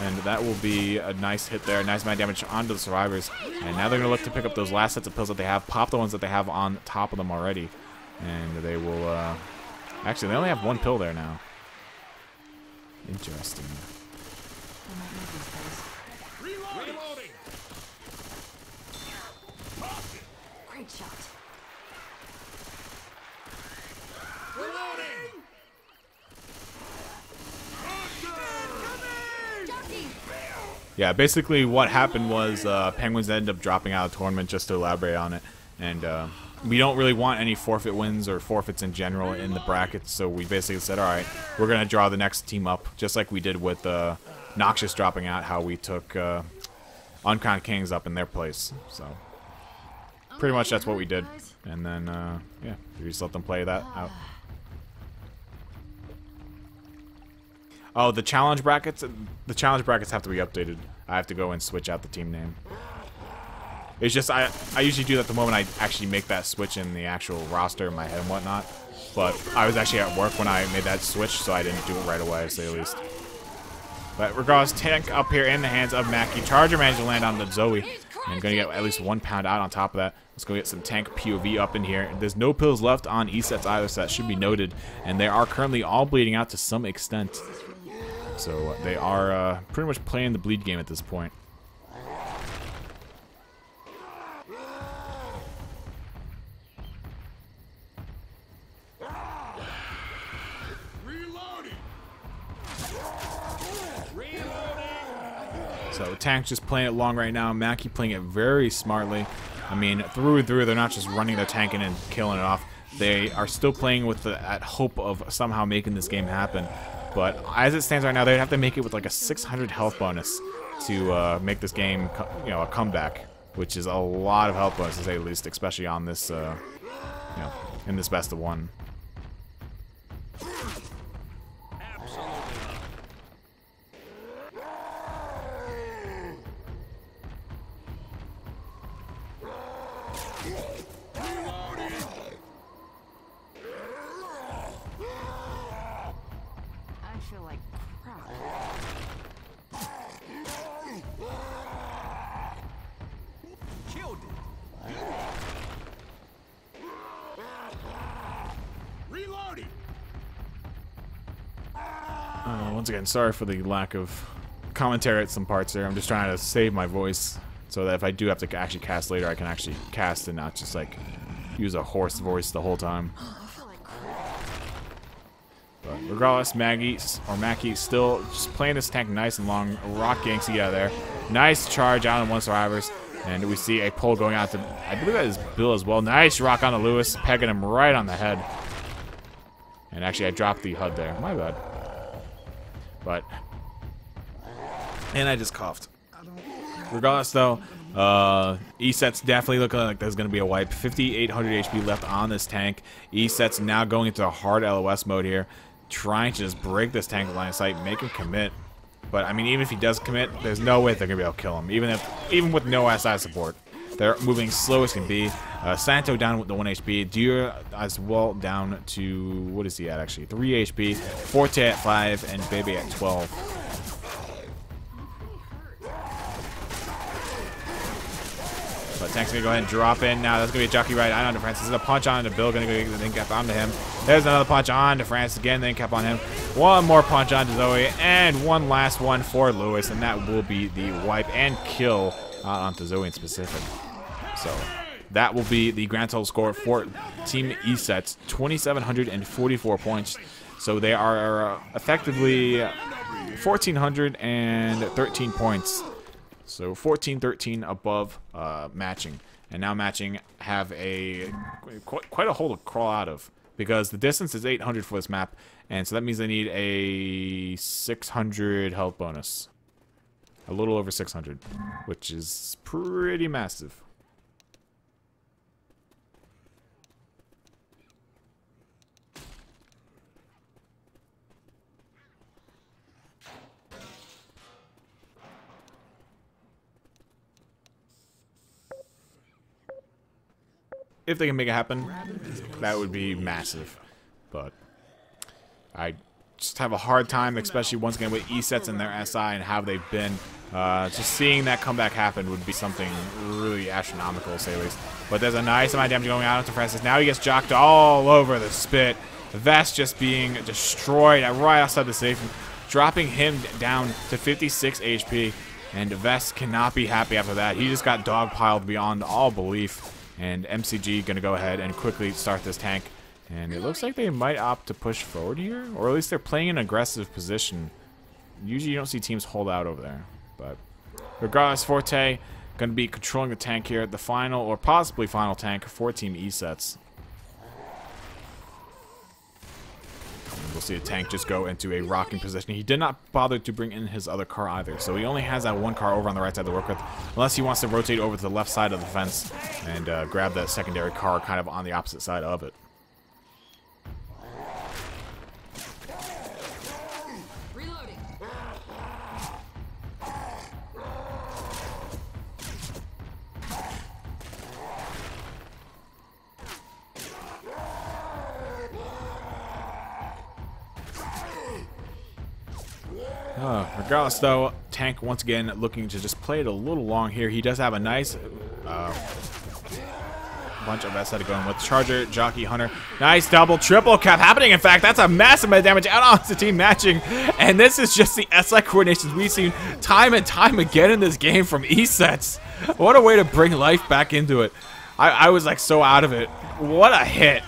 and that will be a nice hit there, nice amount of damage onto the survivors. And now they're going to look to pick up those last sets of pills that they have, pop the ones that they have on top of them already, and they will, actually, they only have one pill there now. Interesting. Reloading. Great shot. Reloading. Jockey! Yeah, basically what happened was Penguins ended up dropping out of the tournament, just to elaborate on it. And we don't really want any forfeit wins or forfeits in general in the brackets, so we basically said, all right, we're going to draw the next team up, just like we did with Noxious dropping out, how we took Uncrowned Kings up in their place. So pretty much that's what we did. And then, yeah, we just let them play that out. Oh, the challenge brackets? The challenge brackets have to be updated. I have to go and switch out the team name. It's just, I usually do that the moment I actually make that switch in the actual roster in my head and whatnot. But I was actually at work when I made that switch, so I didn't do it right away, to say the least. But regardless, tank up here in the hands of Mackie. Charger managed to land on the Zoe. And going to get at least 1 pound out on top of that. Let's go get some tank POV up in here. There's no pills left on Esetz either, so that should be noted. And they are currently all bleeding out to some extent. So they are pretty much playing the bleed game at this point. So Tank's just playing it long right now. Mackie playing it very smartly. I mean, through and through, they're not just running their tank in and killing it off. They are still playing with that hope of somehow making this game happen. But as it stands right now, they'd have to make it with like a 600 health bonus to make this game, you know, a comeback, which is a lot of health bonus to say the least, especially on this, you know, in this best of one. I feel like crap. Killed it. Reloading. Once again, sorry for the lack of commentary at some parts there. I'm just trying to save my voice so that if I do have to actually cast later, I can actually cast and not just like use a hoarse voice the whole time. But regardless, Mackie still just playing this tank nice and long. Rock Yanksy out of there. Nice charge out on one survivors. And we see a pull going out to, I believe that is Bill as well. Nice rock on to Lewis, pegging him right on the head. And actually, I dropped the HUD there. My bad. But, and I just coughed. Regardless, though, Esetz definitely looking like there's going to be a wipe. 5,800 HP left on this tank. Esetz now going into a hard LOS mode here, trying to just break this tank line of sight, make him commit. But I mean, even if he does commit, there's no way they're going to be able to kill him, even with no SI support. They're moving slow as can be. Santo down with the 1 HP. Dior as well down to, what is he at actually? 3 HP. Forte at 5, and Bebe at 12. But Tank's gonna go ahead and drop in now. That's gonna be a jockey right on to Francis. This is a punch on to Bill. Gonna go get the thing cap onto him. There's another punch on to Francis again. Then cap on him. One more punch on to Zoe, and one last one for Lewis, and that will be the wipe and kill onto Zoe in specific. So that will be the grand total score for Team Esetz, 2,744 points. So they are effectively 1,413 points. So 14-13 above matching. And now matching have a quite a hole to crawl out of, because the distance is 800 for this map, and so that means they need a 600 health bonus. A little over 600, which is pretty massive. If they can make it happen, that would be massive. But I just have a hard time, especially once again with Esetz and their SI and how they've been. Just seeing that comeback happen would be something really astronomical, to say the least. But there's a nice amount of damage going out into Francis. Now he gets jocked all over the spit. Vest just being destroyed right outside the safe, dropping him down to 56 HP. And Vest cannot be happy after that. He just got dogpiled beyond all belief. And MCG going to go ahead and quickly start this tank. And it looks like they might opt to push forward here. Or at least they're playing an aggressive position. Usually you don't see teams hold out over there. But regardless, Forte going to be controlling the tank here. The final, or possibly final tank for Team Esetz. We'll see a tank just go into a rocking position. He did not bother to bring in his other car either, so he only has that one car over on the right side to work with, unless he wants to rotate over to the left side of the fence and grab that secondary car kind of on the opposite side of it. Reloading. Regardless, though, tank once again looking to just play it a little long here. He does have a nice bunch of SI to go in with. Charger, Jockey, Hunter. Nice double, triple cap happening. In fact, that's a massive amount of damage out onto team matching. And this is just the SI coordinations we've seen time and time again in this game from Esetz. What a way to bring life back into it. I was like so out of it. What a hit.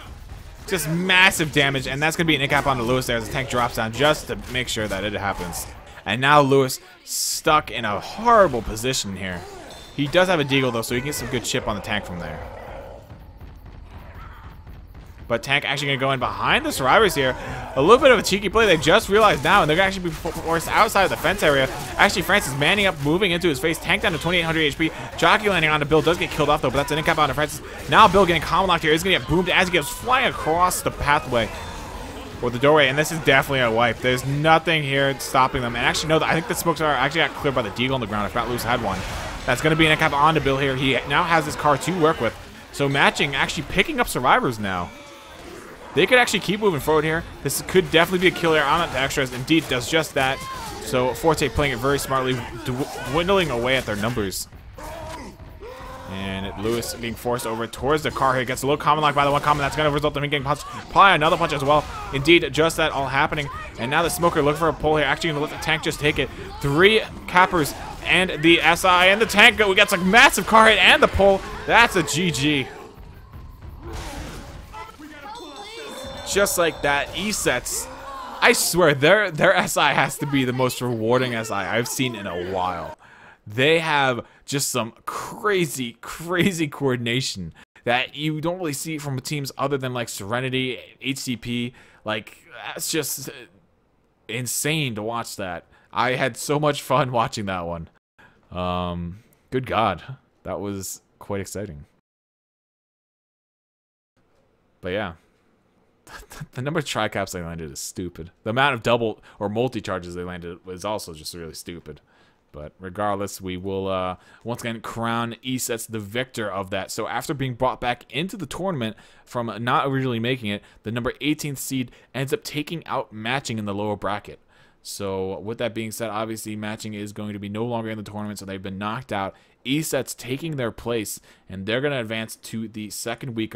Just massive damage, and that's going to be an in-cap onto Lewis there as the tank drops down just to make sure that it happens. And now Lewis stuck in a horrible position here. He does have a deagle, though, so he can get some good chip on the tank from there. But tank actually going to go in behind the survivors here. A little bit of a cheeky play. They just realized now, and they're going to actually be forced outside of the fence area. Actually, Francis manning up, moving into his face. Tank down to 2800 HP. Jockey landing onto Bill. Does get killed off, though, but that's an in-cap onto Francis. Now Bill getting common locked here. He's going to get boomed as he goes flying across the pathway. Or the doorway, and this is definitely a wipe. There's nothing here stopping them. And actually, no, I think the smokes are actually got cleared by the deagle on the ground. I forgot Lewis had one. That's going to be an in-cap onto Bill here. He now has his car to work with. So matching actually picking up survivors now. They could actually keep moving forward here. This could definitely be a killer on the extras. Indeed, does just that. So Forte playing it very smartly, dwindling away at their numbers. And Lewis being forced over towards the car here. Gets a little common lock by the one common. That's going to result in him getting punched. Probably another punch as well. Indeed, just that all happening. And now the smoker looking for a pull here. Actually going to let the tank just take it. 3 cappers and the SI and the tank. We got some massive car hit and the pull. That's a GG. Just like that, Esetz, I swear, their SI has to be the most rewarding SI I've seen in a while. They have just some crazy, crazy coordination that you don't really see from teams other than like Serenity, HCP. Like, that's just insane to watch that. I had so much fun watching that one. Good God, that was quite exciting. But yeah. The number of tri-caps they landed is stupid. The amount of double or multi-charges they landed was also just really stupid. But regardless, we will once again crown Esetz the victor of that. So after being brought back into the tournament from not originally making it, the number 18th seed ends up taking out matching in the lower bracket. So with that being said, obviously matching is going to be no longer in the tournament, so they've been knocked out. Esetz taking their place, and they're going to advance to the second week